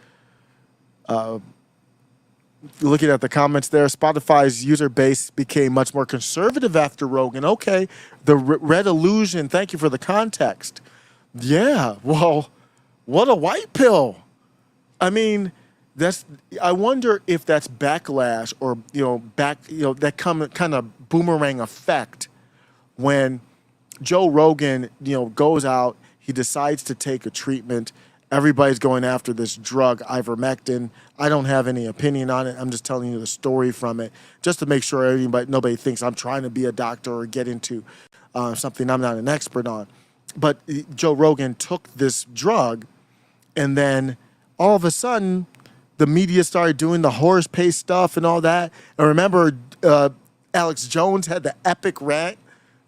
Looking at the comments there, Spotify's user base became much more conservative after Rogan. Okay, the Red Illusion. Thank you for the context. Yeah, well, what a white pill. I mean. I wonder if that's backlash or that kind of boomerang effect when Joe Rogan goes out, he decides to take a treatment. Everybody's going after this drug, ivermectin. I don't have any opinion on it. I'm just telling you the story from it, just to make sure nobody thinks I'm trying to be a doctor or get into something I'm not an expert on. But Joe Rogan took this drug, and then all of a sudden, the media started doing the horse paste stuff and all that. And remember, Alex Jones had the epic rant.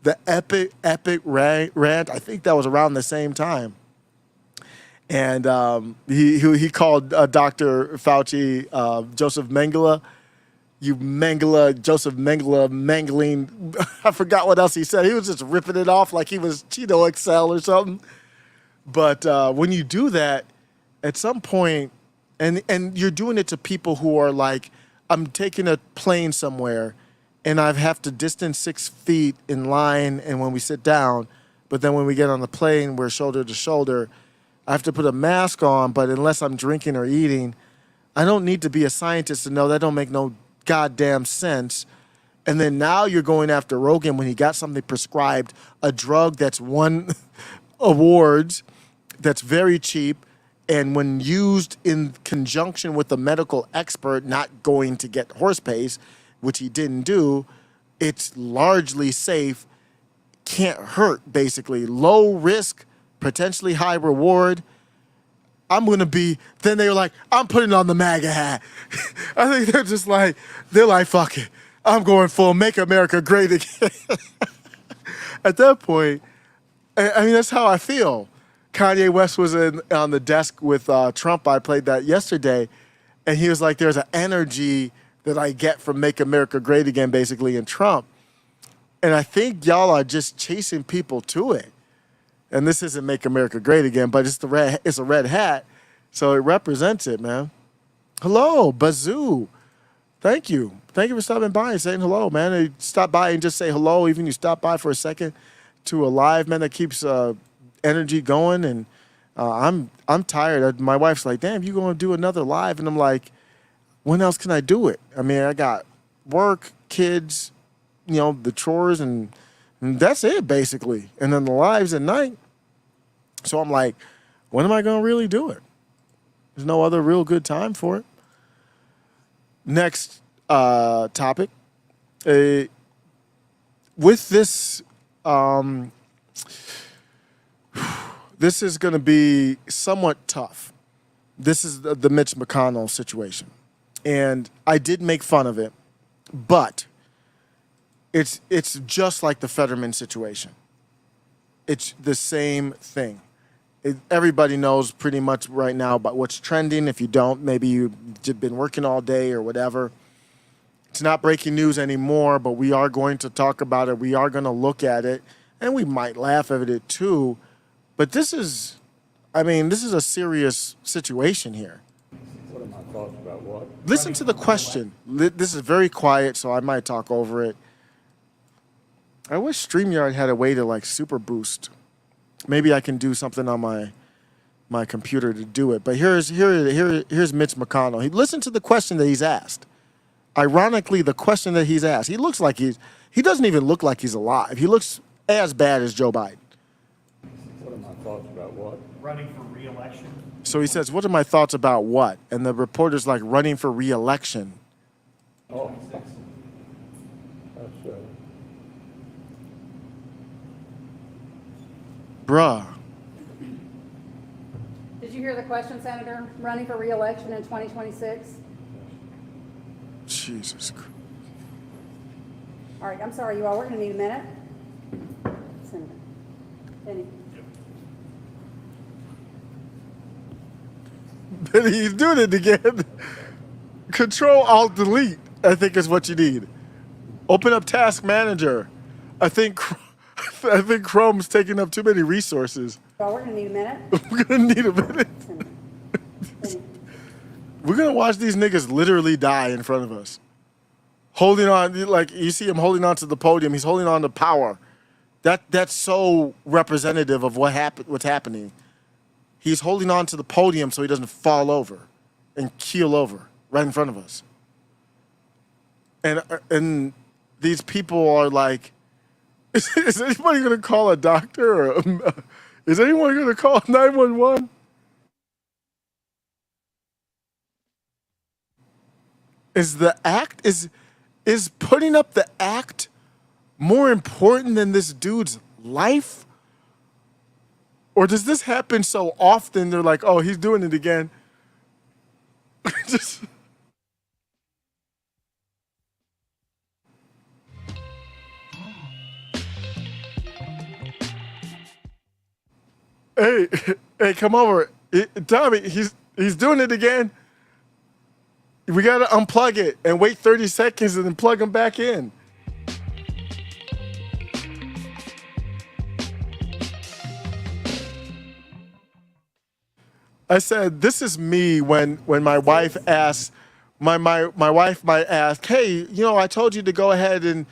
The epic rant. I think that was around the same time. And he called Dr. Fauci Joseph Mengele. You Mengele, Joseph Mengele, mangling. I forgot what else he said. He was just ripping it off like he was Cheeto Excel or something. But when you do that, at some point, and you're doing it to people who are like, I'm taking a plane somewhere, and I have to distance 6 feet in line, and when we sit down, but then when we get on the plane, we're shoulder to shoulder. I have to put a mask on, but unless I'm drinking or eating, I don't need to be a scientist to know that don't make no goddamn sense. And then now you're going after Rogan when he got something prescribed, a drug that's won awards, that's very cheap, and when used in conjunction with a medical expert not going to get horse pace, which he didn't do, it's largely safe, can't hurt, basically. Low risk, potentially high reward. I'm going to be, then they were like, I'm putting on the MAGA hat. I think they're like, fuck it. I'm going full Make America Great Again. At that point, I mean, that's how I feel. Kanye West was on the desk with Trump. I played that yesterday, and he was like, "There's an energy that I get from Make America Great Again," basically, in Trump. And I think y'all are just chasing people to it. And this isn't Make America Great Again, but it's a red hat, so it represents it, man. Hello, Bazoo. Thank you. Thank you for stopping by and saying hello, man. You stop by and just say hello, even you stop by for a second to a live, man, that keeps energy going. And I'm tired. My wife's like, damn, you going to do another live? And I'm like, when else can I do it? I mean, I got work, kids, the chores, and that's it, basically. And then the lives at night. So I'm like, when am I going to really do it? There's no other real good time for it. Next topic. With this, this is going to be somewhat tough. This is the Mitch McConnell situation. And I did make fun of it, but it's just like the Fetterman situation. It's the same thing. Everybody knows pretty much right now about what's trending. If you don't, maybe you've been working all day or whatever. It's not breaking news anymore, but we are going to talk about it. We are going to look at it, and we might laugh at it too. But this is a serious situation here. What are my thoughts about what? Listen to the question. This is very quiet, so I might talk over it. I wish StreamYard had a way to super boost. Maybe I can do something on my computer to do it. But here's Mitch McConnell. Listen to the question that he's asked. Ironically, the question that he's asked. He doesn't even look like he's alive. He looks as bad as Joe Biden. What are my thoughts about what? Running for re-election. So he says, what are my thoughts about what? And the reporter's like, running for re-election. Oh. That's Bruh. Did you hear the question, Senator? Running for re-election in 2026? Jesus Christ. All right, I'm sorry, you all. We're going to need a minute. Senator. Benny. He's doing it again. Control-Alt-Delete, I think, is what you need. Open up Task Manager. I think Chrome's taking up too many resources. Well, we're going to need a minute. We're going to need a minute. We're going to watch these niggas literally die in front of us. Holding on, like you see him holding on to the podium. He's holding on to power. That's so representative of what's happening. He's holding on to the podium so he doesn't fall over and keel over right in front of us. And these people are like, is anybody going to call a doctor? Or is anyone going to call 911? Is putting up the act more important than this dude's life? Or does this happen so often they're like, oh, he's doing it again? Just... Hey, come over. Tommy, he's doing it again. We got to unplug it and wait 30 seconds and then plug him back in. I said, this is me when my wife asks, my wife might ask, hey, I told you to go ahead and,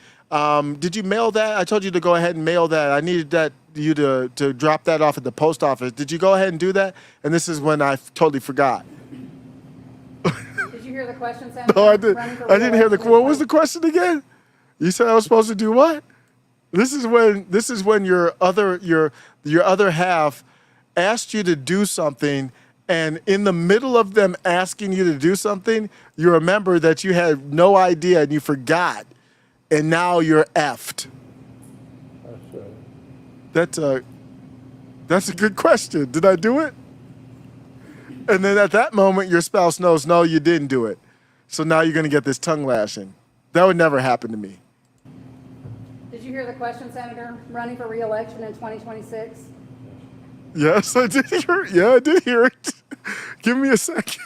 did you mail that? I told you to go ahead and mail that. I needed you to drop that off at the post office. Did you go ahead and do that? And this is when I totally forgot. Did you hear the question, Senator? No, I didn't hear what was the question again? You said I was supposed to do what? This is when your other half asked you to do something, and in the middle of them asking you to do something, you remember that you had no idea and you forgot, and now you're effed. That's a good question. Did I do it? And then at that moment, your spouse knows, no, you didn't do it. So now you're going to get this tongue lashing. That would never happen to me. Did you you hear the question, Senator? Running for re-election in 2026? Yes, I did hear it. Yeah, I did hear it. Give me a second.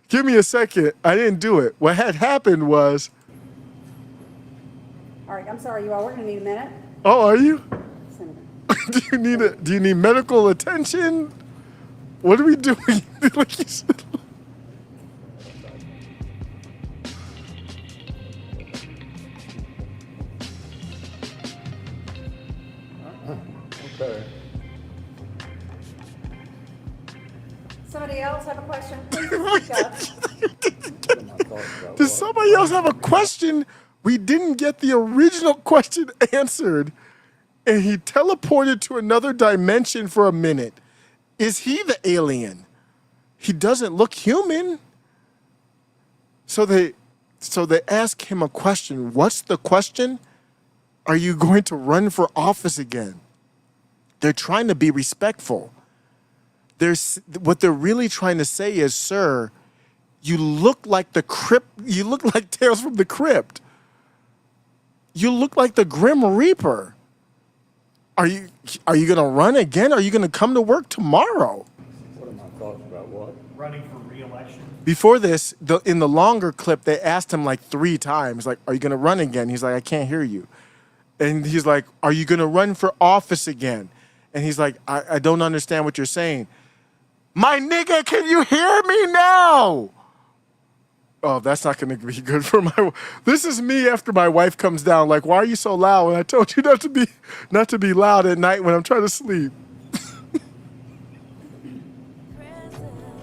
Give me a second. I didn't do it. What had happened was. All right, I'm sorry, you all. We're going to need a minute. Oh, are you? Senator. Do you need medical attention? What are we doing? Like you said. Okay. Somebody else have a question? Please speak up. What are my thoughts about Does what? somebody else have a question? We didn't get the original question answered, and he teleported to another dimension for a minute. Is he the alien? He doesn't look human. So they ask him a question. What's the question? Are you going to run for office again? They're trying to be respectful. What they're really trying to say is, sir, you look like the crypt. You look like Tales from the Crypt. You look like the Grim Reaper. Are you going to run again? Are you going to come to work tomorrow? What are my thoughts about what? Running for re-election. Before this, in the longer clip, they asked him like 3 times, like, are you going to run again? He's like, I can't hear you. And he's like, are you going to run for office again? And he's like, I don't understand what you're saying. My nigga, can you hear me now? Oh, that's not going to be good for my. This is me after my wife comes down. Like, why are you so loud? And I told you not to be loud at night when I'm trying to sleep.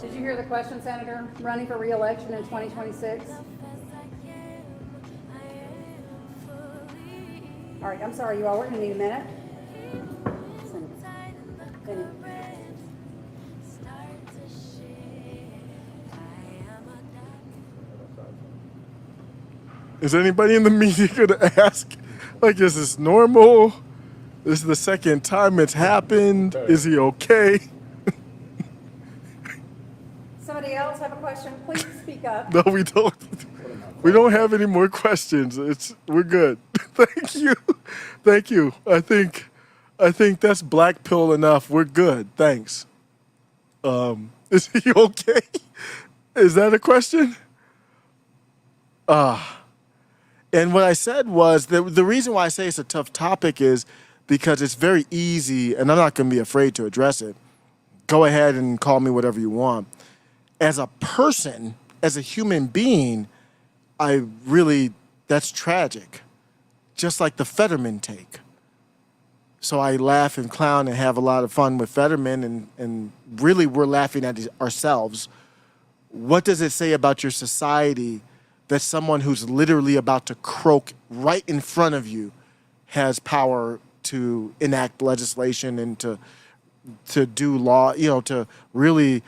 Did you hear the question, Senator? Running for re-election in 2026? All right, I'm sorry, you all. We're going to need a minute. Senator. Is anybody in the media going to ask, like, is this normal? This is the second time it's happened. Is he okay? Somebody else have a question? Please speak up. No, we don't. We don't have any more questions. We're good. Thank you. Thank you. I think that's black pill enough. We're good. Thanks. Is he okay? Is that a question? And what I said was the reason why I say it's a tough topic is because it's very easy, and I'm not going to be afraid to address it. Go ahead and call me whatever you want. As a person, as a human being, that's tragic. Just like the Fetterman take. So I laugh and clown and have a lot of fun with Fetterman, and really we're laughing at ourselves. What does it say about your society that someone who's literally about to croak right in front of you has power to enact legislation and to do law, to really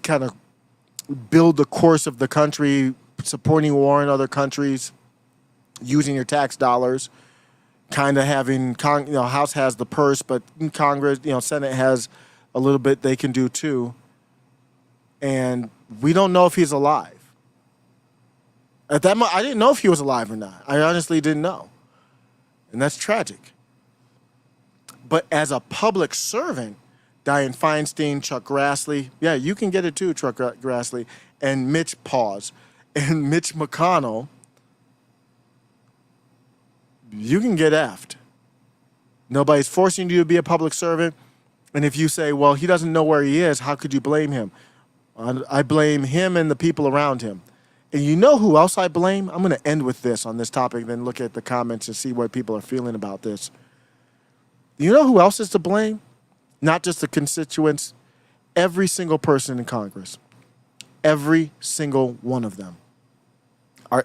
kind of build the course of the country, supporting war in other countries, using your tax dollars, kind of having, House has the purse, but Congress, Senate has a little bit they can do too. And we don't know if he's alive. At that moment, I didn't know if he was alive or not. I honestly didn't know. And that's tragic. But as a public servant, Dianne Feinstein, Chuck Grassley, yeah, you can get it too, Chuck Grassley, and Mitch McConnell, you can get effed. Nobody's forcing you to be a public servant. And if you say, well, he doesn't know where he is, how could you blame him? I blame him and the people around him. And you know who else I blame? I'm going to end with this on this topic, then look at the comments and see what people are feeling about this. You know who else is to blame? Not just the constituents, every single person in Congress. Every single one of them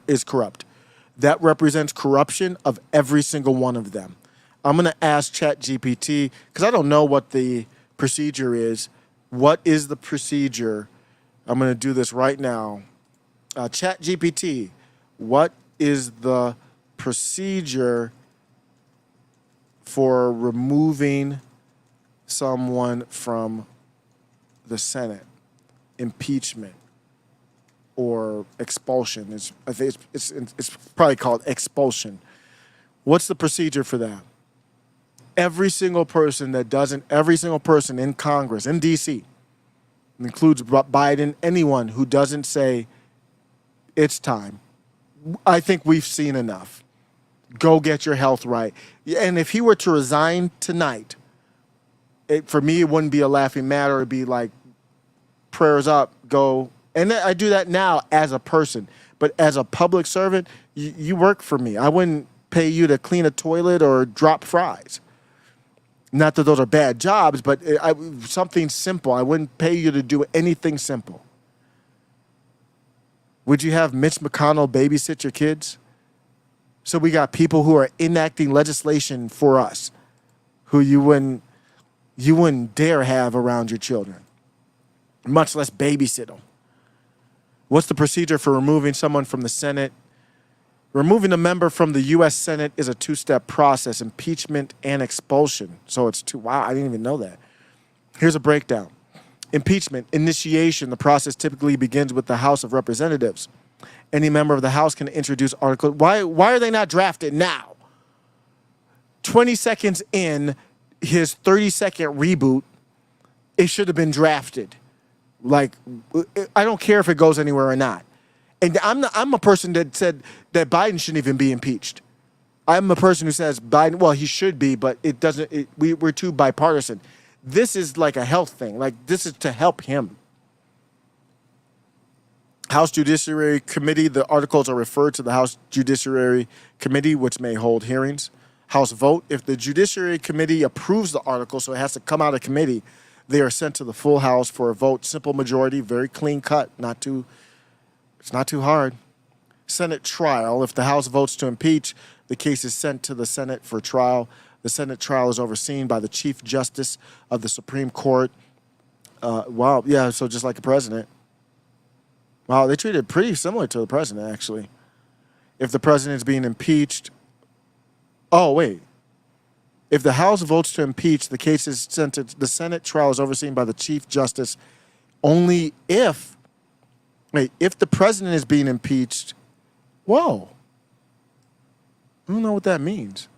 is corrupt. That represents corruption of every single one of them. I'm going to ask ChatGPT, because I don't know what the procedure is. What is the procedure? I'm going to do this right now. ChatGPT, what is the procedure for removing someone from the Senate? Impeachment or expulsion. I think it's probably called expulsion. What's the procedure for that? Every single person in Congress, in D.C., includes Biden, anyone who doesn't say it's time, I think we've seen enough. Go get your health right. And if he were to resign tonight, for me, it wouldn't be a laughing matter. It'd be like, prayers up, go. And I do that now as a person. But as a public servant, you work for me. I wouldn't pay you to clean a toilet or drop fries. Not that those are bad jobs, but something simple. I wouldn't pay you to do anything simple. Would you have Mitch McConnell babysit your kids? So we got people who are enacting legislation for us, who you wouldn't dare have around your children, much less babysit them. What's the procedure for removing someone from the Senate? Removing a member from the U.S. Senate is a two-step process: impeachment and expulsion. So it's two. Wow, I didn't even know that. Here's a breakdown. Impeachment, initiation. The process typically begins with the House of Representatives. Any member of the House can introduce articles. Why are they not drafted now? 20 seconds in his 30-second reboot, it should have been drafted. Like, I don't care if it goes anywhere or not. And I'm a person that said that Biden shouldn't even be impeached. I'm a person who says Biden, well, he should be, but it doesn't. We're too bipartisan. This is like a health thing. Like, this is to help him. House Judiciary Committee, the articles are referred to the House Judiciary Committee, which may hold hearings. House vote, if the Judiciary Committee approves the article, so it has to come out of committee, they are sent to the full House for a vote. Simple majority, very clean cut, it's not too hard. Senate trial, if the House votes to impeach, the case is sent to the Senate for trial. The Senate trial is overseen by the Chief Justice of the Supreme Court. Wow, yeah, so just like a president. Wow, they treat it pretty similar to the president, actually. If the president is being impeached, if the House votes to impeach, the case is sent to the Senate trial is overseen by the Chief Justice only if the president is being impeached. Whoa. I don't know what that means.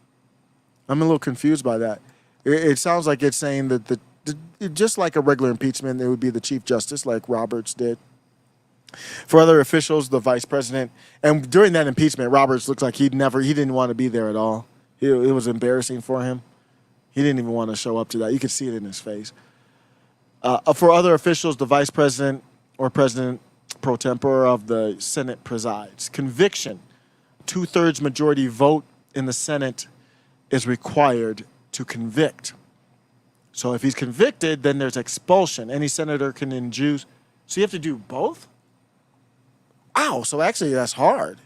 I'm a little confused by that. It sounds like it's saying that just like a regular impeachment, it would be the Chief Justice, like Roberts did. For other officials, the vice president, and during that impeachment, Roberts looked like he didn't want to be there at all. It was embarrassing for him. He didn't even want to show up to that. You could see it in his face. For other officials, the vice president or president pro tempore of the Senate presides. Conviction, 2/3 majority vote in the Senate is required to convict. So if he's convicted, then there's expulsion. Any senator can induce. So you have to do both? Wow, so actually that's hard.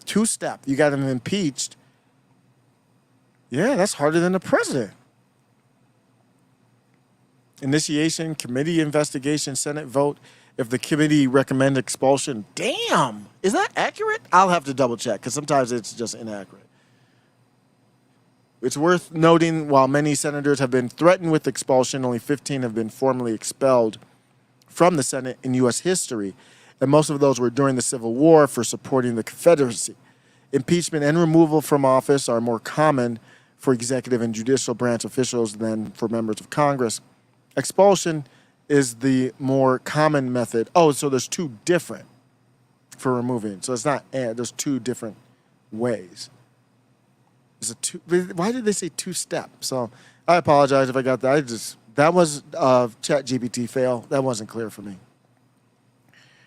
Two-step. You got him impeached. Yeah, that's harder than the president. Initiation, committee investigation, Senate vote. If the committee recommend expulsion, damn, is that accurate? I'll have to double check because sometimes it's just inaccurate. It's worth noting while many senators have been threatened with expulsion, only 15 have been formally expelled from the Senate in U.S. history, and most of those were during the Civil War for supporting the Confederacy. Impeachment and removal from office are more common for executive and judicial branch officials than for members of Congress. Expulsion is the more common method. Oh, so there's two different for removing. So it's not and, there's two different ways. Why did they say two-step? So I apologize if I got that. That was a ChatGPT fail. That wasn't clear for me.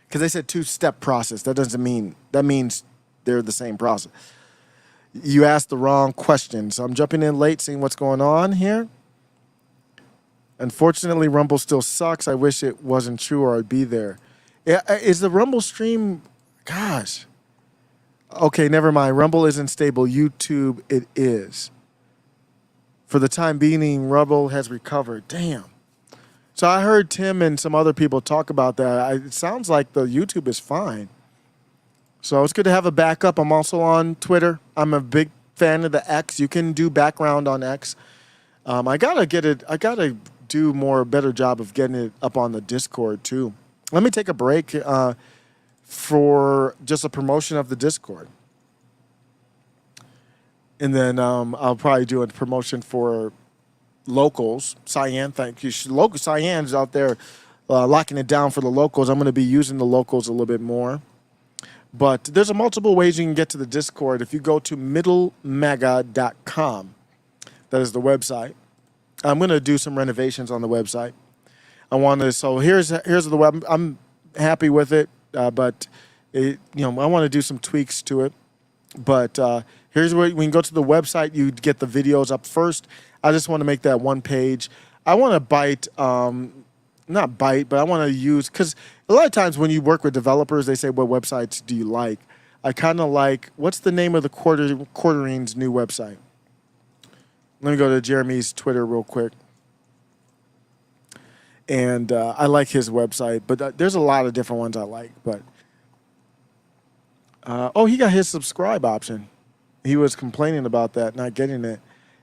Because they said two-step process. That means they're the same process. You asked the wrong question. So I'm jumping in late, seeing what's going on here. Unfortunately, Rumble still sucks. I wish it wasn't true or I'd be there. Is the Rumble stream... Gosh. Okay, never mind. Rumble isn't stable. YouTube, it is. For the time being, Rumble has recovered. Damn. So I heard Tim and some other people talk about that. It sounds like the YouTube is fine. So it's good to have a backup. I'm also on Twitter. I'm a big fan of the X. You can do background on X. I gotta do a better job of getting it up on the Discord too. Let me take a break for just a promotion of the Discord. And then I'll probably do a promotion for locals. Cyan, thank you. Local Cyan's out there locking it down for the locals. I'm going to be using the locals a little bit more. But there's multiple ways you can get to the Discord. If you go to middlemega.com, that is the website. I'm going to do some renovations on the website. So here's the web. I'm happy with it, but I want to do some tweaks to it. But here's where when you go to the website, you get the videos up first. I just want to make that one page. I want to not bite, but I want to use, because a lot of times when you work with developers, they say, what websites do you like? I kind of like, what's the name of the Quarterine's new website? Let me go to Jeremy's Twitter real quick. And I like his website, but there's a lot of different ones I like. But he got his subscribe option. He was complaining about that, not getting it.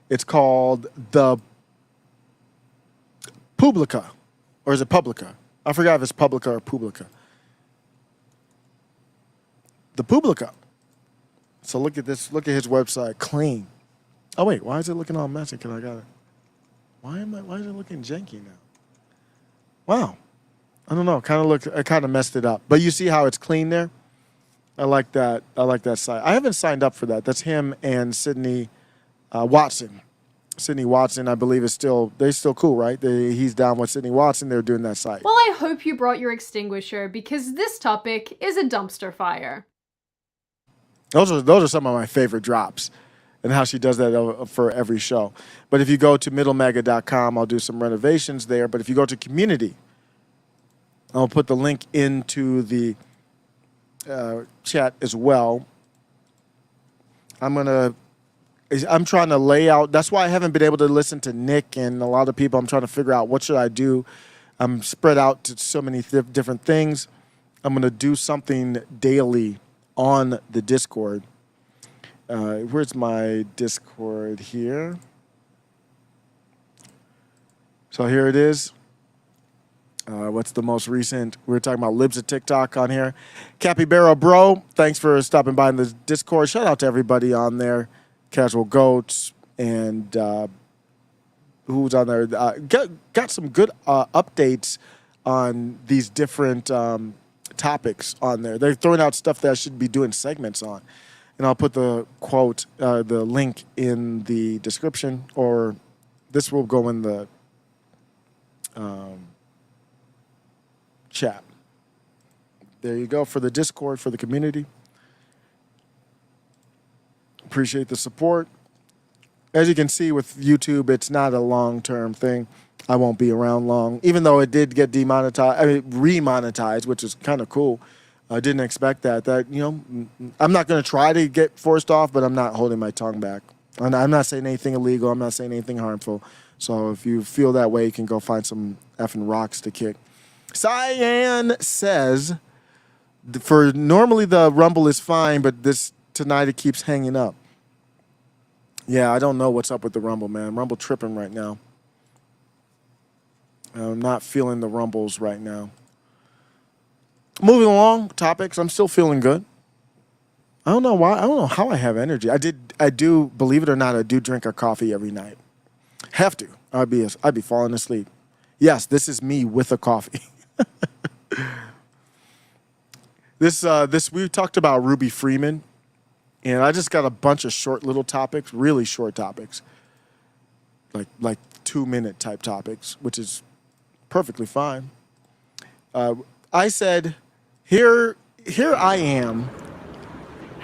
It's called the Publica, or is it Publica? I forgot if it's Publica or Publica. The Publica. So look at this. Look at his website. Clean. Oh wait, why is it looking all messy? Cause I got it. Why is it looking janky now? Wow. I don't know. I kind of messed it up. But you see how it's clean there? I like that. I like that site. I haven't signed up for that. That's him and Sydney Watson. Sydney Watson, I believe, they're still cool, right? He's down with Sydney Watson. They're doing that site. Well, I hope you brought your extinguisher because this topic is a dumpster fire. Those are some of my favorite drops, and how she does that for every show. But if you go to middlemega.com, I'll do some renovations there. But if you go to community, I'll put the link into the chat as well. I'm trying to lay out. That's why I haven't been able to listen to Nick and a lot of people. I'm trying to figure out what should I do. I'm spread out to so many different things. I'm going to do something daily on the Discord. Where's my Discord here? So here it is. What's the most recent? We were talking about libs of TikTok on here. Capybara Bro, thanks for stopping by in the Discord. Shout out to everybody on there. Casual Goats and who's on there. Got some good updates on these different topics on there. They're throwing out stuff that I should be doing segments on. And I'll put the quote, the link in the description, or this will go in the chat. There you go for the Discord, for the community. Appreciate the support. As you can see with YouTube, it's not a long-term thing. I won't be around long, even though it did get remonetized, which is kind of cool. I didn't expect that. I'm not going to try to get forced off, but I'm not holding my tongue back. I'm not saying anything illegal. I'm not saying anything harmful. So if you feel that way, you can go find some effing rocks to kick. Cyan says, for normally the Rumble is fine, but tonight it keeps hanging up. Yeah, I don't know what's up with the Rumble, man. Rumble tripping right now. I'm not feeling the Rumbles right now. Moving along, topics. I'm still feeling good. I don't know why. I don't know how I have energy. I do, believe it or not, I do drink a coffee every night. Have to. I'd be falling asleep. Yes, this is me with a coffee. This we talked about Ruby Freeman, and I just got a bunch of short little topics, really short topics, like 2-minute type topics, which is perfectly fine. I said, here I am.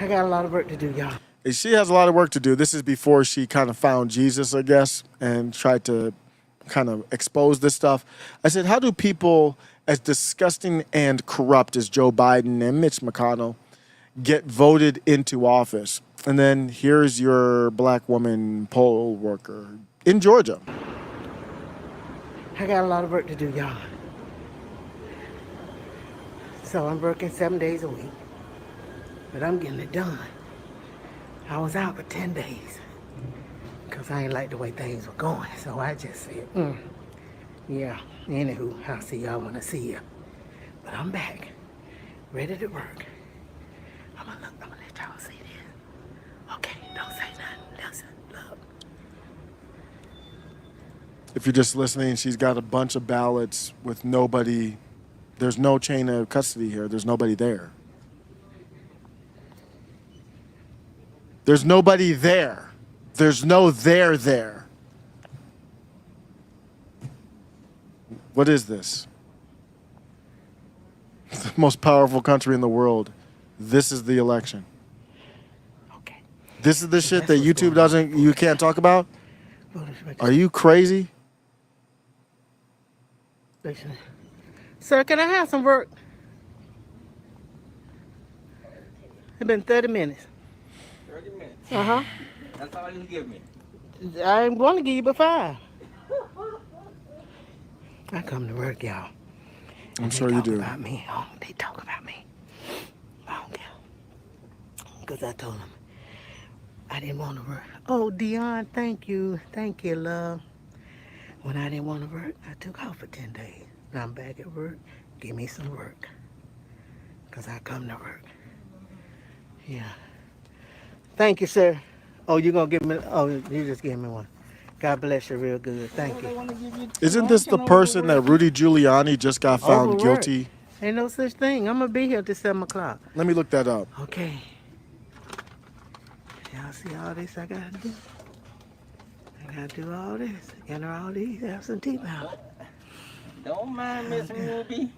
I got a lot of work to do, y'all. She has a lot of work to do. This is before she kind of found Jesus, I guess, and tried to kind of expose this stuff. I said, how do people as disgusting and corrupt as Joe Biden and Mitch McConnell get voted into office? And then here's your black woman poll worker in Georgia. I got a lot of work to do, y'all. So I'm working 7 days a week, but I'm getting it done. I was out for 10 days because I ain't like the way things were going. So I just said, yeah, anywho, I'll see y'all when I see you. But I'm back, ready to work. I'm gonna let y'all see this. Okay, don't say nothing. If you're just listening, she's got a bunch of ballots with nobody. There's no chain of custody here. There's nobody there. There's nobody there. There's no there. What is this? The most powerful country in the world. This is the election. Okay. This is the shit that That's what's YouTube going on. doesn't, you can't talk about? Are you crazy? Sir, can I have some work? It's been 30 minutes. 30 minutes. Uh-huh. That's all you give me. I ain't going to give you but 5. I come to work, y'all. I'm sure you do. They talk about me. Oh, they talk about me. I don't care. Because I told them I didn't want to work. Oh, Dion, thank you. Thank you, love. When I didn't want to work, I took off for 10 days. Now I'm back at work. Give me some work. Because I come to work. Yeah. Thank you, sir. Oh, you going to give me... Oh, you just gave me one. God bless you real good. Thank you. Isn't this the person that Rudy Giuliani just got found Overworked. guilty? Ain't no such thing. I'm going to be here till 7 o'clock. Let me look that up. Okay. Y'all see all this I got to do? I got to do all this. Enter all these absentee ballots. Don't mind Miss Ruby.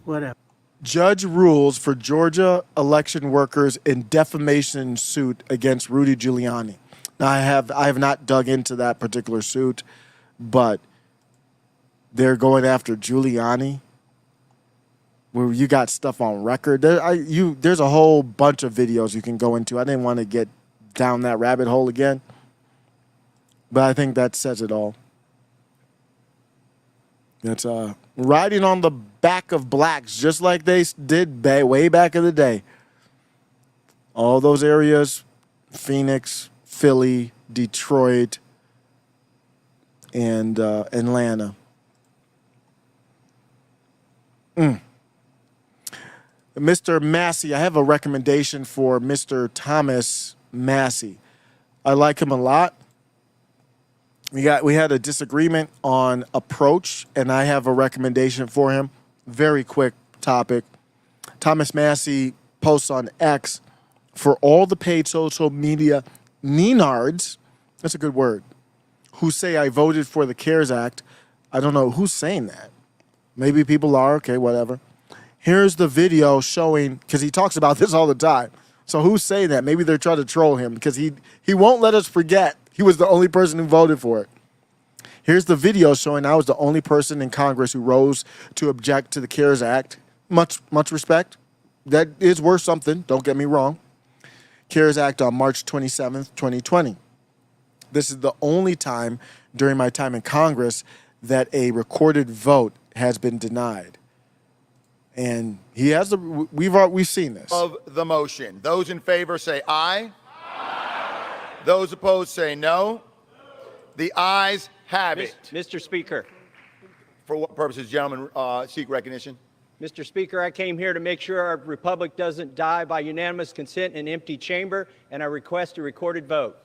Whatever. Judge rules for Georgia election workers in defamation suit against Rudy Giuliani. Now, I have not dug into that particular suit, but they're going after Giuliani, where you got stuff on record. There's a whole bunch of videos you can go into. I didn't want to get down that rabbit hole again, but I think that says it all. It's riding on the back of blacks, just like they did way back in the day. All those areas, Phoenix, Philly, Detroit, and Atlanta. Mr. Massie, I have a recommendation for Mr. Thomas Massie. I like him a lot. We had a disagreement on approach, and I have a recommendation for him. Very quick topic. Thomas Massie posts on X for all the paid social media nenards, that's a good word, who say I voted for the CARES Act. I don't know who's saying that. Maybe people are, okay, whatever. Here's the video showing, because he talks about this all the time. So who's saying that? Maybe they're trying to troll him because he won't let us forget he was the only person who voted for it. Here's the video showing I was the only person in Congress who rose to object to the CARES Act. Much respect. That is worth something, don't get me wrong. CARES Act on March 27th, 2020. This is the only time during my time in Congress that a recorded vote has been denied. And he has we've seen this. Of the motion. Those in favor say aye. Aye. Those opposed say no. The ayes have it. Mr. Speaker. For what purposes, gentlemen, seek recognition? Mr. Speaker, I came here to make sure our republic doesn't die by unanimous consent in an empty chamber, and I request a recorded vote.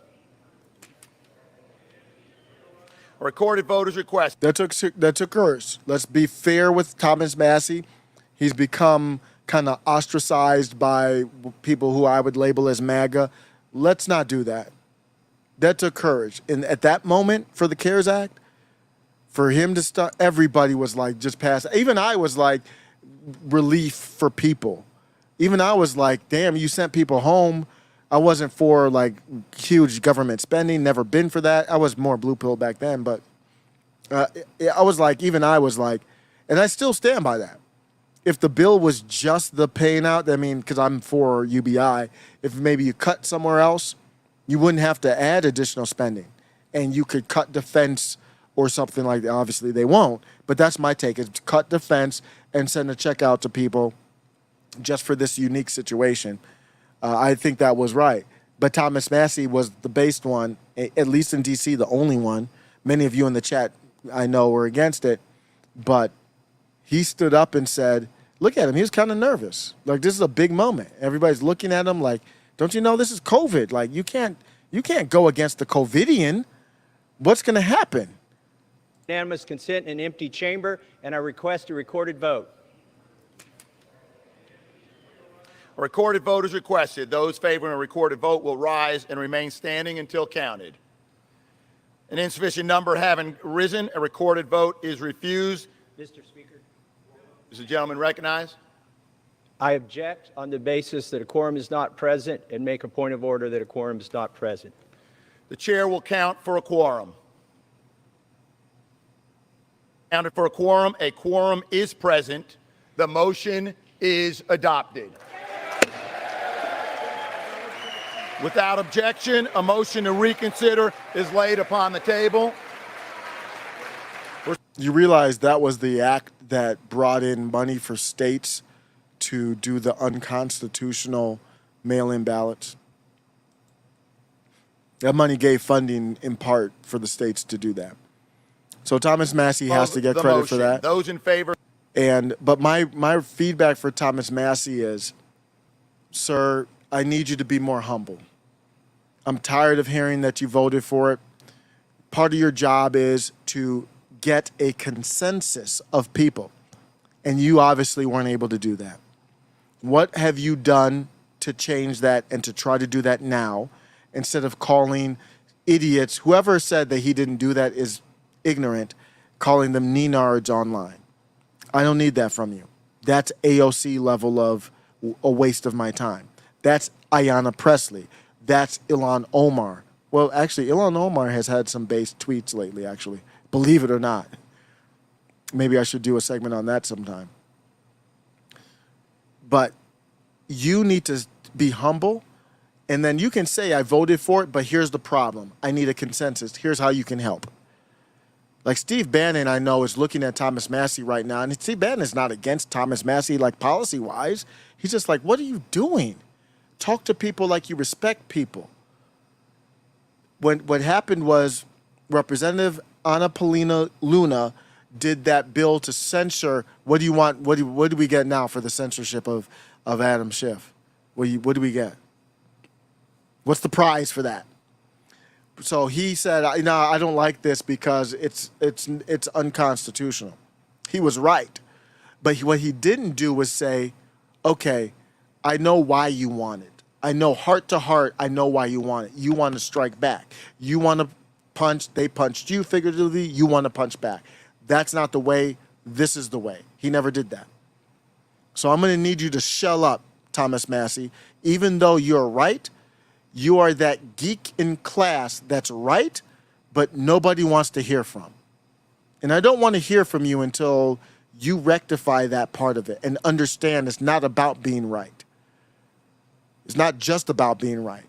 A recorded vote is requested. That occurs. Let's be fair with Thomas Massie. He's become kind of ostracized by people who I would label as MAGA. Let's not do that. That took courage. And at that moment for the CARES Act, for him to start, everybody was like, just pass. Even I was like, relief for people. Even I was like, damn, you sent people home. I wasn't for like huge government spending, never been for that. I was more blue pill back then, but I was like, even I was like, and I still stand by that. If the bill was just the paying out, I mean, because I'm for UBI, if maybe you cut somewhere else, you wouldn't have to add additional spending. And you could cut defense or something like that. Obviously, they won't. But that's my take, is cut defense and send a check out to people just for this unique situation. I think that was right. But Thomas Massie was the based one, at least in D.C., the only one. Many of you in the chat, I know, were against it. But he stood up and said, look at him. He was kind of nervous. Like, this is a big moment. Everybody's looking at him like, don't you know this is COVID? Like, you can't go against the COVIDian. What's going to happen? Unanimous consent in an empty chamber, and I request a recorded vote. A recorded vote is requested. Those favoring a recorded vote will rise and remain standing until counted. An insufficient number having risen, a recorded vote is refused. Mr. Speaker. Is the gentleman recognized? I object on the basis that a quorum is not present and make a point of order that a quorum is not present. The chair will count for a quorum. Counted for a quorum is present. The motion is adopted. Without objection, a motion to reconsider is laid upon the table. You realize that was the act that brought in money for states to do the unconstitutional mail-in ballots? That money gave funding in part for the states to do that. So Thomas Massie has to get The credit motion. for that. Those in favor? But my feedback for Thomas Massie is, sir, I need you to be more humble. I'm tired of hearing that you voted for it. Part of your job is to get a consensus of people, and you obviously weren't able to do that. What have you done to change that and to try to do that now, instead of calling idiots, whoever said that he didn't do that is ignorant, calling them nenards online? I don't need that from you. That's AOC level of a waste of my time. That's Ayanna Pressley. That's Elon Omar. Well, actually, Elon Omar has had some base tweets lately, actually. Believe it or not. Maybe I should do a segment on that sometime. But you need to be humble, and then you can say, I voted for it, but here's the problem. I need a consensus. Here's how you can help. Like Steve Bannon, I know, is looking at Thomas Massie right now, and Steve Bannon is not against Thomas Massie, like policy-wise. He's just like, what are you doing? Talk to people like you respect people. What happened was Representative Anna Paulina Luna did that bill to censor. What do you want? What do we get now for the censorship of Adam Schiff? What do we get? What's the prize for that? So he said, no, I don't like this because it's unconstitutional. He was right. But what he didn't do was say, okay, I know why you want it. I know heart to heart, I know why you want it. You want to strike back. You want to punch. They punched you figuratively. You want to punch back. That's not the way. This is the way. He never did that. So I'm going to need you to shell up, Thomas Massie. Even though you're right, you are that geek in class that's right, but nobody wants to hear from. And I don't want to hear from you until you rectify that part of it and understand it's not about being right. It's not just about being right.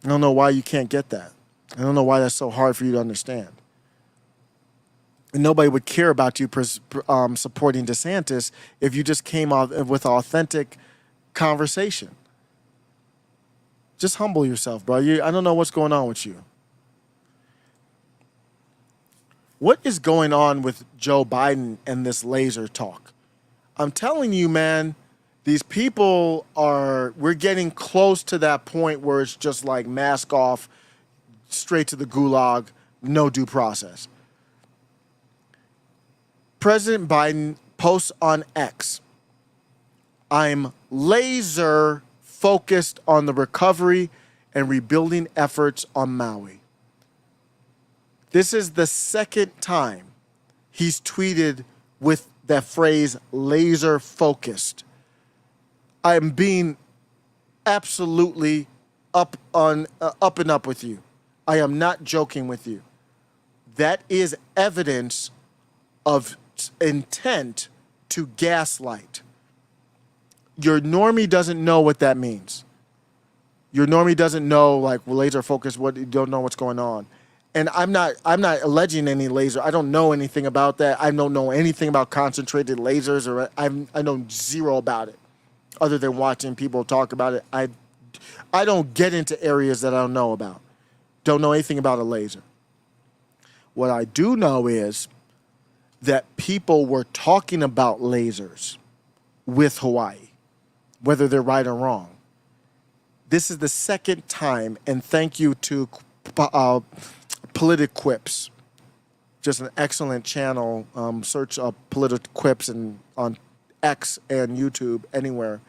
I don't know why you can't get that. I don't know why that's so hard for you to understand. And nobody would care about you supporting DeSantis if you just came out with authentic conversation. Just humble yourself, bro. I don't know what's going on with you. What is going on with Joe Biden and this laser talk? I'm telling you, man, these people we're getting close to that point where it's just like mask off, straight to the gulag, no due process. President Biden posts on X, I'm laser focused on the recovery and rebuilding efforts on Maui. This is the second time he's tweeted with that phrase, laser focused. I'm being absolutely up and up with you. I am not joking with you. That is evidence of intent to gaslight. Your normie doesn't know what that means. Your normie doesn't know, like, laser focus, you don't know what's going on. And I'm not alleging any laser. I don't know anything about that. I don't know anything about concentrated lasers, or I know zero about it, other than watching people talk about it. I don't get into areas that I don't know about. Don't know anything about a laser. What I do know is that people were talking about lasers with Hawaii, whether they're right or wrong. This is the second time, and thank you to Politiquips just an excellent channel. Search up political quips and on X and YouTube anywhere.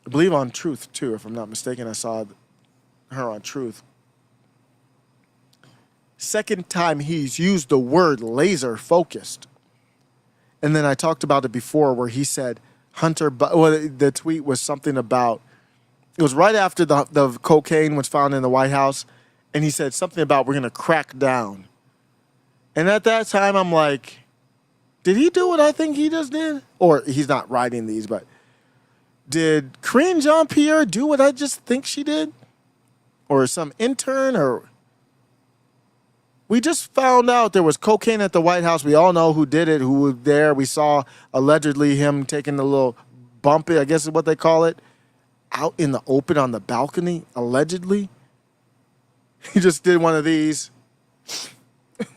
I believe on Truth too, if I'm not mistaken. I saw her on Truth. Second time he's used the word laser focused. And then I talked about it before where he said the tweet was something about, it was right after the cocaine was found in the White House. And he said something about we're going to crack down. And at that time, I'm like, did he do what I think he just did? Or he's not writing these, but did Karine Jean-Pierre do what I just think she did? Or some intern? Or we just found out there was cocaine at the White House. We all know who did it, who was there. We saw allegedly him taking a little bump, I guess is what they call it, out in the open on the balcony, allegedly. He just did one of these.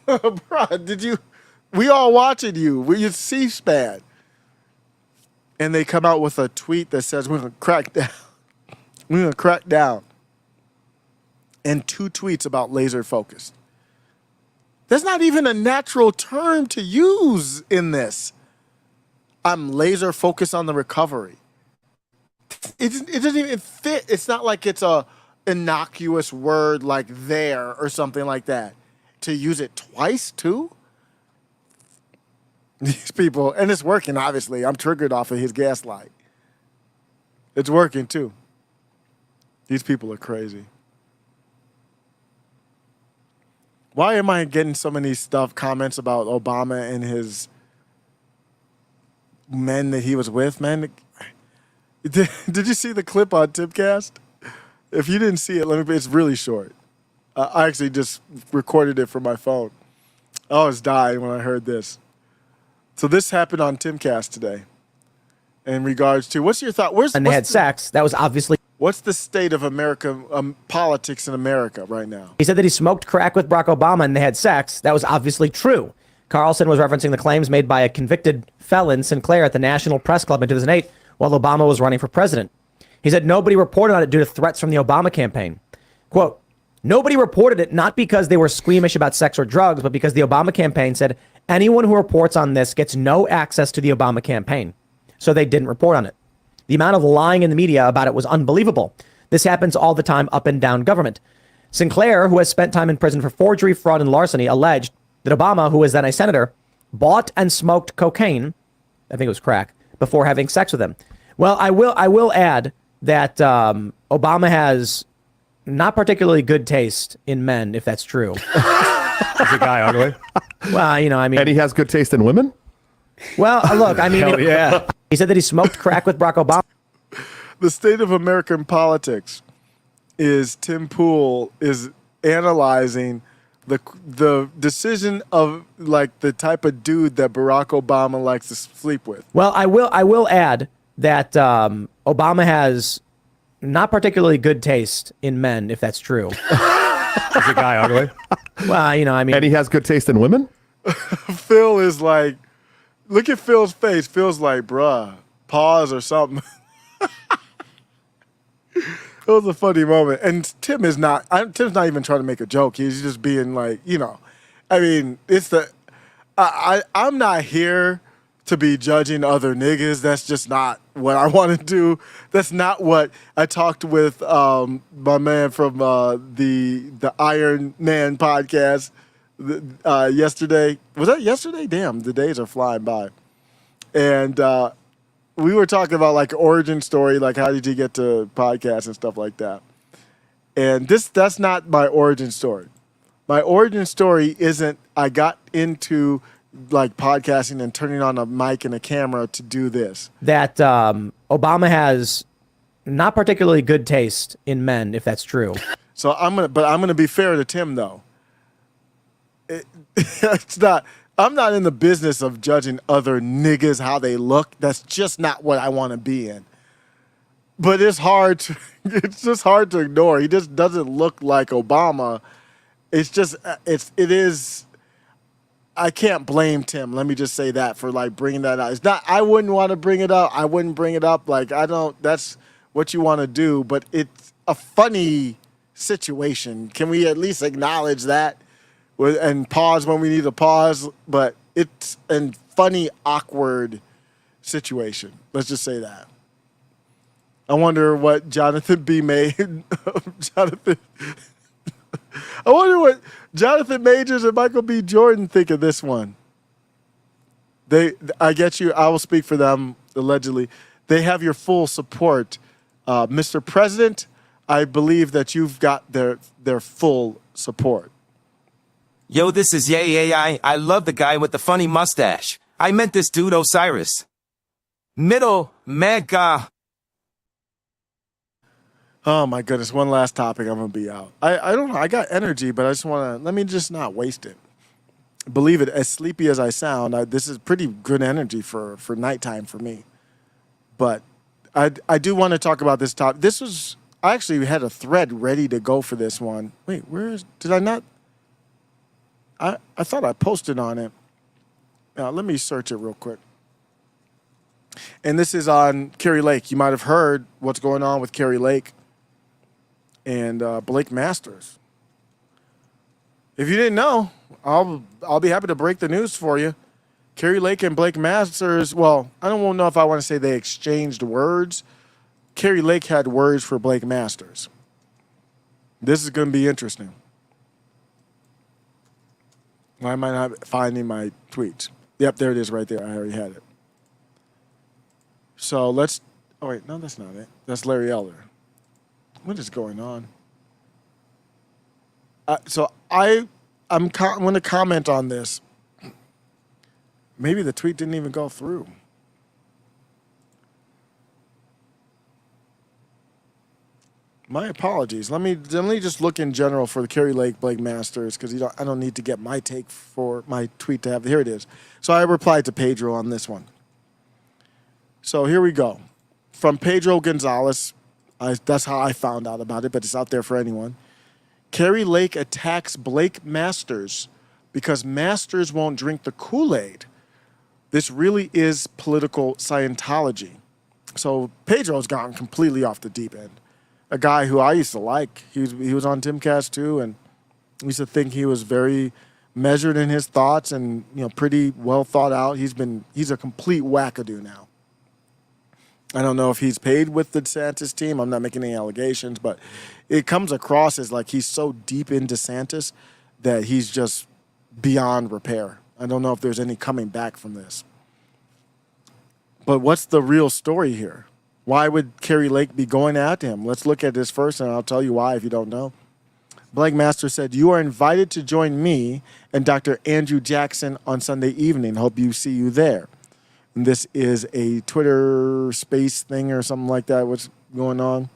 Bro, we all watching you. We C-SPAN. And they come out with a tweet that says, we're going to crack down. We're going to crack down. And 2 tweets about laser focused. That's not even a natural term to use in this. I'm laser focused on the recovery. It doesn't even fit. It's not like it's a innocuous word like there or something like that. To use it twice too? These people, and it's working obviously. I'm triggered off of his gaslight. It's working too. These people are crazy. Why am I getting so many comments about Obama and his men that he was with, man? Did you see the clip on Tipcast? If you didn't see it, it's really short. I actually just recorded it from my phone. I was dying when I heard this. So this happened on Timcast today. In regards to, what's your thought? They had sex. That was obviously. What's the state of America, politics in America right now? He said that he smoked crack with Barack Obama and they had sex. That was obviously true. Carlson was referencing the claims made by a convicted felon, Sinclair, at the National Press Club in 2008 while Obama was running for president. He said nobody reported on it due to threats from the Obama campaign. Quote, nobody reported it not because they were squeamish about sex or drugs, but because the Obama campaign said anyone who reports on this gets no access to the Obama campaign. So they didn't report on it. The amount of lying in the media about it was unbelievable. This happens all the time up and down government. Sinclair, who has spent time in prison for forgery, fraud, and larceny, alleged that Obama, who was then a senator, bought and smoked cocaine, I think it was crack, before having sex with him. Well, I will add that Obama has not particularly good taste in men, if that's true. Is the guy ugly? Well, I mean. And he has good taste in women? Well, look, I mean. Hell yeah. He said that he smoked crack with Barack Obama. The state of American politics is Tim Pool is analyzing the decision of like the type of dude that Barack Obama likes to sleep with. Well, I will add that Obama has not particularly good taste in men, if that's true. Is the guy ugly? Well, I mean. And he has good taste in women? Phil is like, look at Phil's face. Phil's like, bruh, pause or something. It was a funny moment. And Tim's not even trying to make a joke. He's just being like, I mean, I'm not here to be judging other niggas. That's just not what I want to do. That's not what I talked with my man from the Iron Man podcast yesterday. Was that yesterday? Damn, the days are flying by. And we were talking about like origin story, like how did you get to podcasts and stuff like that. And that's not my origin story. My origin story isn't I got into like podcasting and turning on a mic and a camera to do this. That Obama has not particularly good taste in men, if that's true. So I'm gonna be fair to Tim though. I'm not in the business of judging other niggas how they look. That's just not what I want to be in. But it's just hard to ignore. He just doesn't look like Obama. It is. I can't blame Tim. Let me just say that for like bringing that out. It's not. I wouldn't want to bring it up. I wouldn't bring it up. Like I don't. That's what you want to do. But it's a funny situation. Can we at least acknowledge that? and pause when we need to pause. But it's a funny, awkward situation. Let's just say that. I wonder what Jonathan B. made. Jonathan. I wonder what Jonathan Majors and Michael B. Jordan think of this one. I get you. I will speak for them, allegedly. They have your full support. Mr. President, I believe that you've got their full support. Yo, this is Yay AI. I love the guy with the funny mustache. I meant this dude Osiris. Middle mega. Oh my goodness. One last topic. I'm going to be out. I don't know. I got energy, but I just want to, let me just not waste it. Believe it, as sleepy as I sound, this is pretty good energy for nighttime for me. But I do want to talk about this topic. I actually had a thread ready to go for this one. Wait, did I not? I thought I posted on it. Let me search it real quick. And this is on Carrie Lake. You might have heard what's going on with Carrie Lake and Blake Masters. If you didn't know, I'll be happy to break the news for you. Carrie Lake and Blake Masters, well, I don't know if I want to say they exchanged words. Carrie Lake had words for Blake Masters. This is going to be interesting. Why am I not finding my tweets? Yep, there it is right there. I already had it. So let's, oh wait, no, that's not it. That's Larry Elder. What is going on? I'm going to comment on this. Maybe the tweet didn't even go through. My apologies. Let me just look in general for the Carrie Lake Blake Masters because I don't need to get my take for my tweet to have. Here it is. So I replied to Pedro on this one. So here we go. From Pedro Gonzalez. That's how I found out about it, but it's out there for anyone. Carrie Lake attacks Blake Masters because Masters won't drink the Kool-Aid. This really is political Scientology. So Pedro's gone completely off the deep end. A guy who I used to like. He was on Timcast too, and I used to think he was very measured in his thoughts and pretty well thought out. He's a complete wackadoo now. I don't know if he's paid with the DeSantis team. I'm not making any allegations, but it comes across as like he's so deep in DeSantis that he's just beyond repair. I don't know if there's any coming back from this. But what's the real story here? Why would Carrie Lake be going at him? Let's look at this first, and I'll tell you why if you don't know. Blake Masters said, "You are invited to join me and Dr. Andrew Jackson on Sunday evening. Hope you see you there." And this is a Twitter space thing or something like that. What's going on?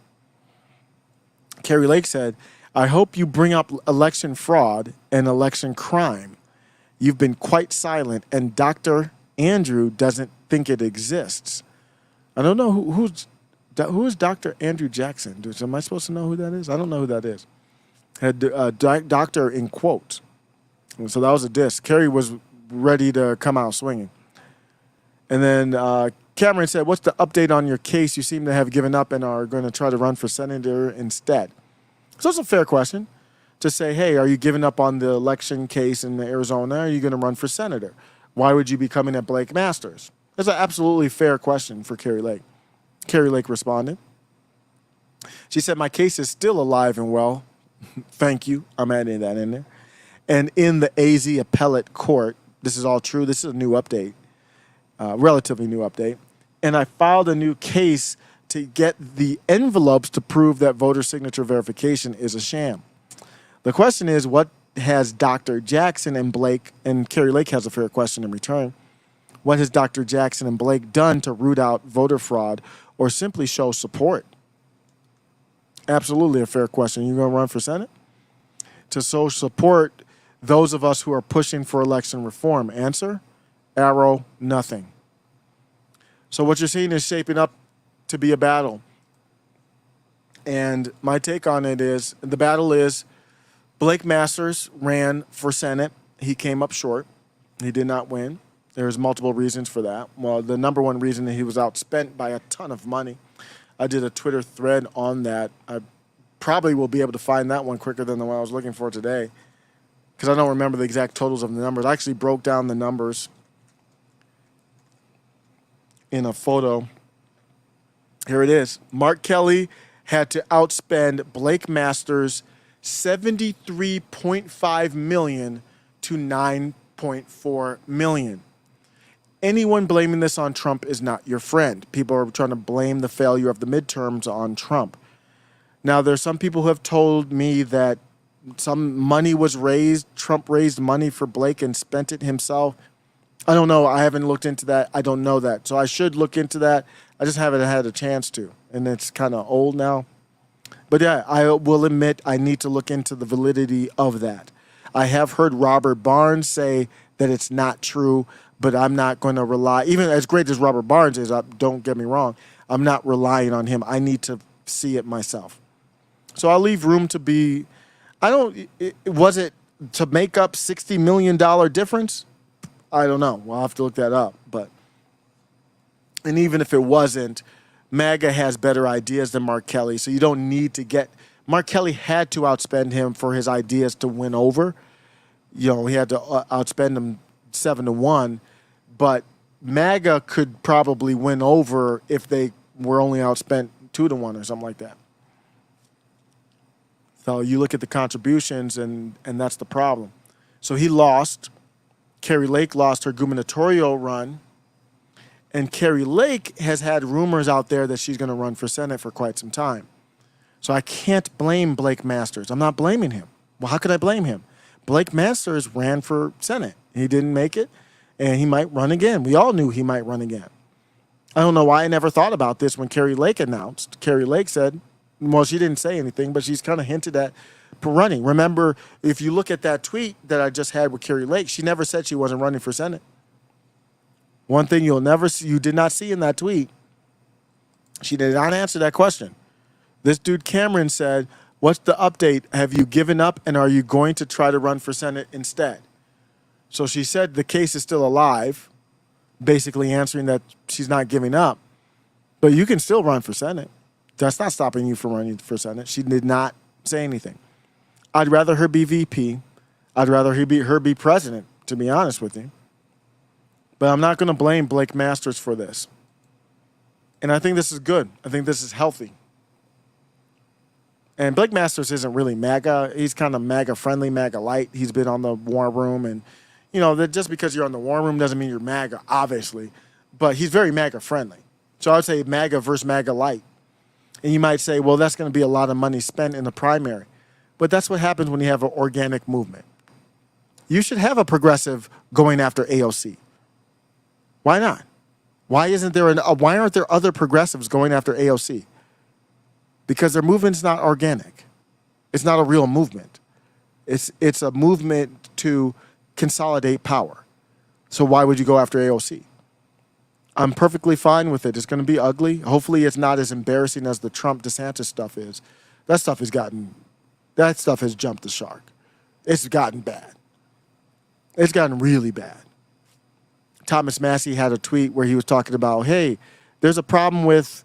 Carrie Lake said, "I hope you bring up election fraud and election crime. You've been quite silent, and Dr. Andrew doesn't think it exists." I don't know who is Dr. Andrew Jackson. Am I supposed to know who that is? I don't know who that is. Had doctor in quotes. So that was a diss. Carrie was ready to come out swinging. And then Cameron said, "What's the update on your case? You seem to have given up and are going to try to run for senator instead." So it's a fair question to say, hey, are you giving up on the election case in Arizona? Are you going to run for senator? Why would you be coming at Blake Masters? That's an absolutely fair question for Carrie Lake. Carrie Lake responded. She said, "My case is still alive and well." Thank you. I'm adding that in there. "And in the AZ appellate court, this is all true. This is a new update. Relatively new update. "And I filed a new case to get the envelopes to prove that voter signature verification is a sham." The question is, what has Dr. Jackson and Blake, and Carrie Lake has a fair question in return, what has Dr. Jackson and Blake done to root out voter fraud or simply show support? Absolutely a fair question. You going to run for Senate? To show support those of us who are pushing for election reform. Answer? Arrow, nothing. So what you're seeing is shaping up to be a battle. And my take on it is, the battle is Blake Masters ran for Senate. He came up short. He did not win. There's multiple reasons for that. Well, the number one reason that he was outspent by a ton of money. I did a Twitter thread on that. I probably will be able to find that one quicker than the one I was looking for today. because I don't remember the exact totals of the numbers. I actually broke down the numbers in a photo. Here it is. Mark Kelly had to outspend Blake Masters $73.5 million to $9.4 million. Anyone blaming this on Trump is not your friend. People are trying to blame the failure of the midterms on Trump. Now, there's some people who have told me that some money was raised. Trump raised money for Blake and spent it himself. I don't know. I haven't looked into that. I don't know that. So I should look into that. I just haven't had a chance to. And it's kind of old now. But yeah, I will admit I need to look into the validity of that. I have heard Robert Barnes say that it's not true, but I'm not going to rely. Even as great as Robert Barnes is, don't get me wrong, I'm not relying on him. I need to see it myself. So I'll leave room to be. Was it to make up $60 million difference? I don't know. We'll have to look that up. And even if it wasn't, MAGA has better ideas than Mark Kelly, so you don't need to get. Mark Kelly had to outspend him for his ideas to win over. He had to outspend him 7-1, but MAGA could probably win over if they were only outspent 2-1 or something like that. So you look at the contributions, and that's the problem. So he lost. Carrie Lake lost her gubernatorial run. And Carrie Lake has had rumors out there that she's going to run for Senate for quite some time. So I can't blame Blake Masters. I'm not blaming him. Well, how could I blame him? Blake Masters ran for Senate. He didn't make it, and he might run again. We all knew he might run again. I don't know why I never thought about this when Carrie Lake announced. Carrie Lake said, well, she didn't say anything, but she's kind of hinted at running. Remember, if you look at that tweet that I just had with Carrie Lake, she never said she wasn't running for Senate. One thing you did not see in that tweet, she did not answer that question. This dude Cameron said, what's the update? Have you given up, and are you going to try to run for Senate instead? So she said the case is still alive, basically answering that she's not giving up. But you can still run for Senate. That's not stopping you from running for Senate. She did not say anything. I'd rather her be VP. I'd rather her be president, to be honest with you. But I'm not going to blame Blake Masters for this. And I think this is good. I think this is healthy. And Blake Masters isn't really MAGA. He's kind of MAGA friendly, MAGA light. He's been on the War Room. And, that just because you're on the War Room doesn't mean you're MAGA, obviously. But he's very MAGA friendly. So I would say MAGA versus MAGA light. And you might say, well, that's going to be a lot of money spent in the primary. But that's what happens when you have an organic movement. You should have a progressive going after AOC. Why not? Why aren't there other progressives going after AOC? Because their movement's not organic. It's not a real movement. It's a movement to consolidate power. So why would you go after AOC? I'm perfectly fine with it. It's going to be ugly. Hopefully it's not as embarrassing as the Trump DeSantis stuff is. That stuff has jumped the shark. It's gotten bad. It's gotten really bad. Thomas Massie had a tweet where he was talking about, hey, there's a problem with,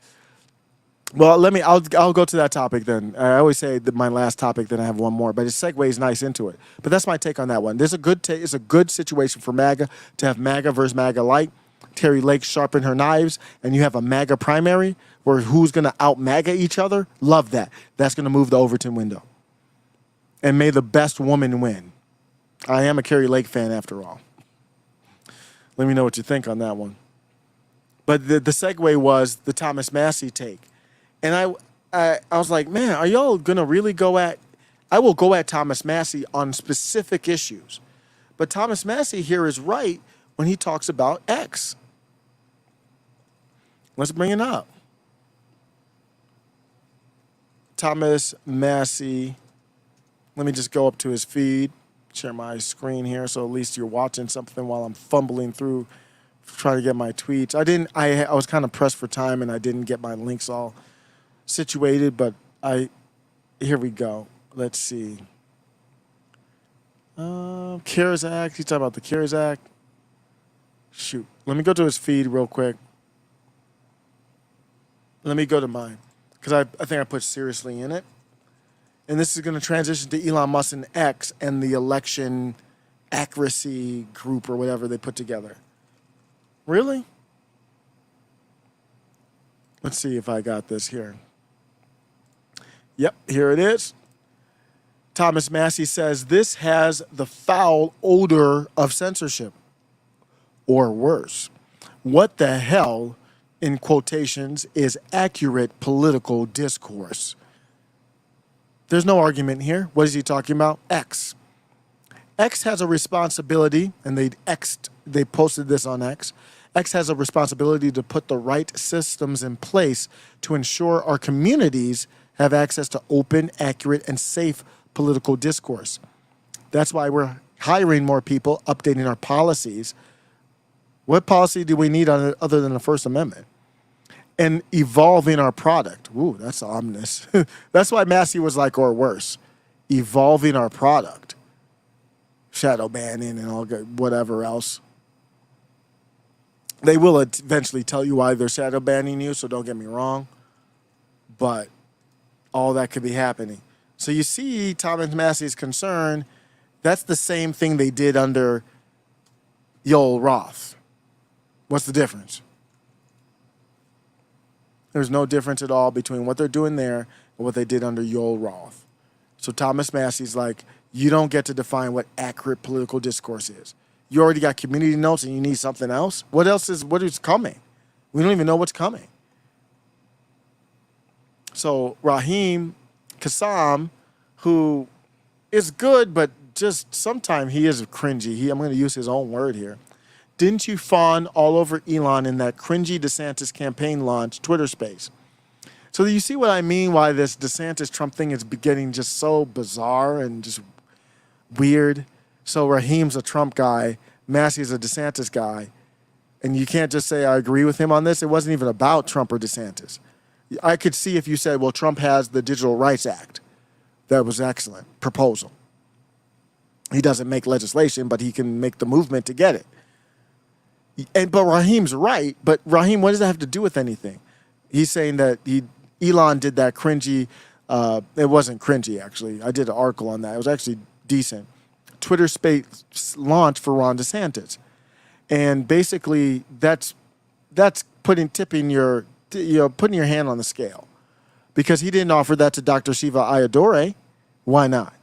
well, I'll go to that topic then. I always say that my last topic, then I have one more, but it segues nice into it. But that's my take on that one. It's a good situation for MAGA to have MAGA versus MAGA light. Terry Lake sharpen her knives, and you have a MAGA primary where who's going to out-MAGA each other. Love that. That's going to move the Overton window. And may the best woman win. I am a Carrie Lake fan after all. Let me know what you think on that one. But the segue was the Thomas Massie take. And I was like, man, are y'all going to really I will go at Thomas Massie on specific issues. But Thomas Massie here is right when he talks about X. Let's bring it up. Thomas Massie. Let me just go up to his feed. Share my screen here so at least you're watching something while I'm fumbling through trying to get my tweets. I was kind of pressed for time and I didn't get my links all situated, but here we go. Let's see. CARES Act. He's talking about the CARES Act. Shoot. Let me go to his feed real quick. Let me go to mine because I think I put seriously in it. And this is going to transition to Elon Musk and X and the election accuracy group or whatever they put together. Really? Let's see if I got this here. Yep, here it is. Thomas Massie says this has the foul odor of censorship, or worse. What the hell, in quotations, is accurate political discourse? There's no argument here. What is he talking about? X. X has a responsibility, and they posted this on X. X has a responsibility to put the right systems in place to ensure our communities have access to open, accurate, and safe political discourse. That's why we're hiring more people, updating our policies. What policy do we need other than the First Amendment? And evolving our product. Ooh, that's ominous. That's why Massie was like, or worse, evolving our product. Shadow banning and all whatever else. They will eventually tell you why they're shadow banning you, so don't get me wrong. But all that could be happening. So you see Thomas Massie's concern. That's the same thing they did under Yoel Roth. What's the difference? There's no difference at all between what they're doing there and what they did under Yoel Roth. So Thomas Massie's like, you don't get to define what accurate political discourse is. You already got community notes and you need something else? What is coming? We don't even know what's coming. So Raheem Kassam, who is good, but just sometimes he is cringy. I'm going to use his own word here. Didn't you fawn all over Elon in that cringy DeSantis campaign launch Twitter space? So you see what I mean, why this DeSantis-Trump thing is getting just so bizarre and just weird. So Raheem's a Trump guy, Massie's a DeSantis guy, and you can't just say I agree with him on this. It wasn't even about Trump or DeSantis. I could see if you said, well, Trump has the Digital Rights Act. That was excellent proposal. He doesn't make legislation, but he can make the movement to get it. But Raheem's right. But Raheem, what does that have to do with anything? He's saying that Elon did that cringy. It wasn't cringy, actually. I did an article on that. It was actually decent. Twitter space launch for Ron DeSantis. And basically, that's putting your hand on the scale. Because he didn't offer that to Dr. Shiva Ayyadurai. Why not?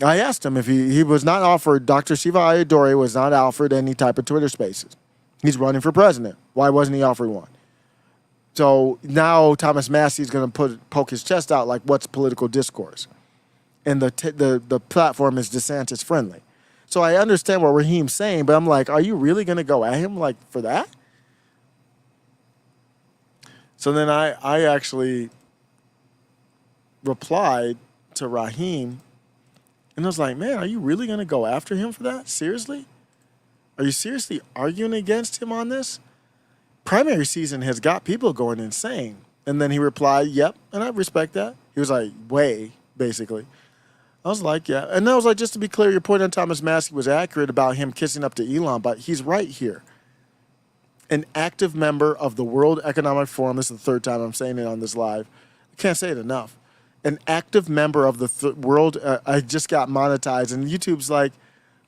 I asked him if he was not offered, Dr. Shiva Ayyadurai was not offered any type of Twitter spaces. He's running for president. Why wasn't he offered one? So now Thomas Massie is going to poke his chest out like, what's political discourse? And the platform is DeSantis friendly. So I understand what Raheem's saying, but I'm like, are you really going to go at him like for that? So then I actually replied to Raheem, and I was like, man, are you really going to go after him for that? Seriously? Are you seriously arguing against him on this? Primary season has got people going insane. And then he replied, yep, and I respect that. He was like, way, basically. I was like, yeah. And I was like, just to be clear, your point on Thomas Massie was accurate about him kissing up to Elon, but he's right here. An active member of the World Economic Forum, this is the third time I'm saying it on this live. I can't say it enough. An active member of the world, I just got monetized, and YouTube's like,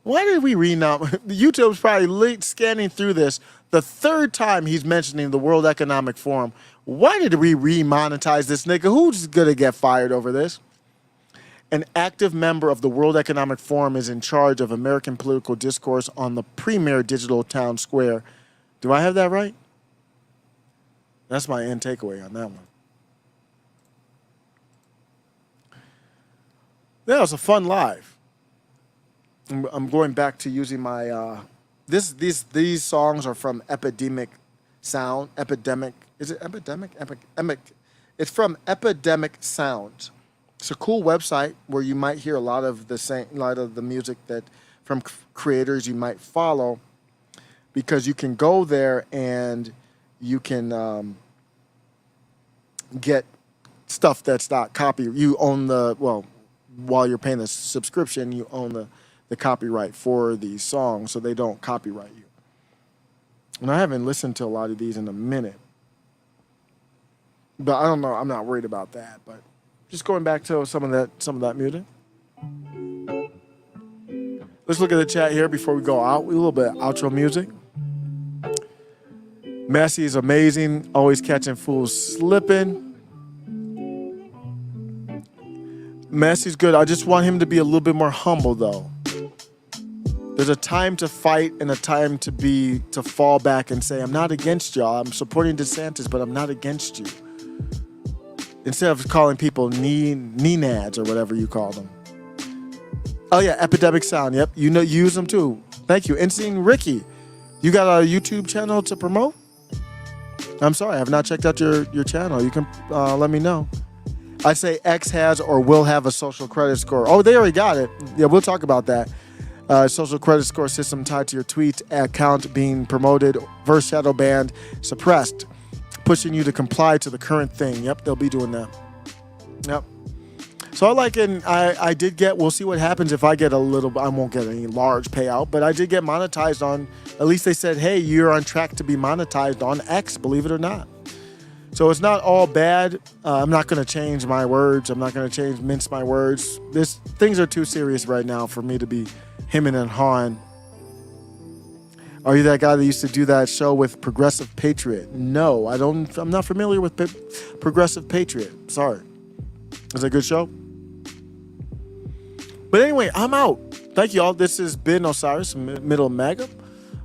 why did we YouTube's probably late scanning through this. The third time he's mentioning the World Economic Forum. Why did we remonetize this nigga? Who's going to get fired over this? An active member of the World Economic Forum is in charge of American political discourse on the premier digital town square. Do I have that right? That's my end takeaway on that one. That was a fun live. I'm going back to using my these songs are from Epidemic Sound. Epidemic. Is it Epidemic? Epic. It's from Epidemic Sound. It's a cool website where you might hear a lot of the music that from creators you might follow, because you can go there and you can get stuff that's not copy. You own while you're paying the subscription, you own the copyright for these songs, so they don't copyright you. And I haven't listened to a lot of these in a minute. But I don't know. I'm not worried about that. But Just going back to some of that music. Let's look at the chat here before we go out. A little bit of outro music. Massie is amazing, always catching fools slipping. Massie's good. I just want him to be a little bit more humble, though. There's a time to fight and a time to fall back and say, I'm not against y'all. I'm supporting DeSantis, but I'm not against you. Instead of calling people nads or whatever you call them. Oh yeah, Epidemic Sound. Yep, you use them too. Thank you. Insane Ricky, you got a YouTube channel to promote? I'm sorry, I have not checked out your channel. You can let me know. I'd say X has or will have a social credit score. Oh, they already got it. Yeah, we'll talk about that. Social credit score system tied to your tweet account being promoted, verse shadow banned, suppressed, pushing you to comply to the current thing. Yep, they'll be doing that. Yep. So I did get, we'll see what happens if I get a little, I won't get any large payout, but I did get monetized on, at least they said, hey, you're on track to be monetized on X, believe it or not. So it's not all bad. I'm not going to change my words. I'm not going to mince my words. Things are too serious right now for me to be hemming and hawing. Are you that guy that used to do that show with Progressive Patriot? No, I'm not familiar with Progressive Patriot. Sorry. Is it a good show? But anyway, I'm out. Thank you all. This has been Osiris, Middle MAGA.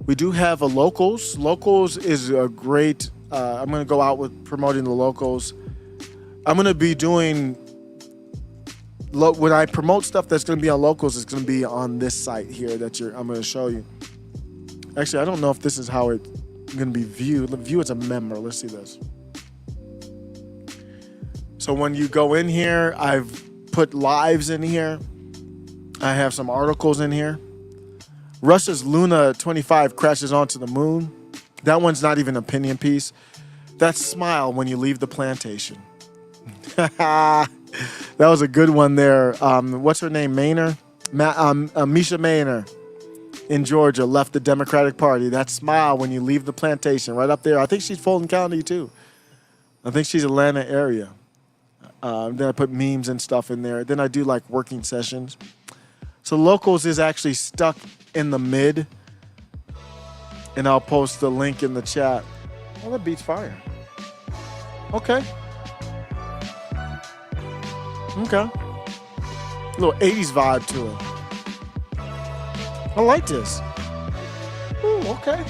We do have a Locals. Locals is a great... I'm going to go out with promoting the Locals. I'm going to be doing... when I promote stuff that's going to be on Locals, it's going to be on this site here that I'm going to show you. Actually, I don't know if this is how it's going to be viewed. View as a member. Let's see this. So when you go in here, I've put lives in here. I have some articles in here. Russia's Luna 25 crashes onto the moon. That one's not even an opinion piece. That's smile when you leave the plantation. That was a good one there. What's her name? Maynor? Misha Maynor in Georgia left the Democratic Party. That smile when you leave the plantation. Right up there. I think she's Fulton County too. I think she's Atlanta area. Then I put memes and stuff in there. Then I do like working sessions. So Locals is actually stuck in the mid. And I'll post the link in the chat. Oh, that beats fire. Okay. Okay. A little 80s vibe to it. I like this. Ooh, okay.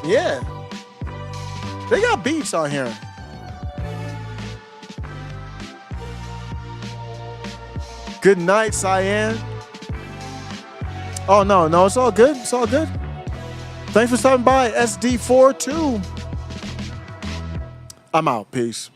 Yeah. They got beats on here. Good night, Cyan. Oh, no, it's all good. It's all good. Thanks for stopping by, SD42. I'm out. Peace.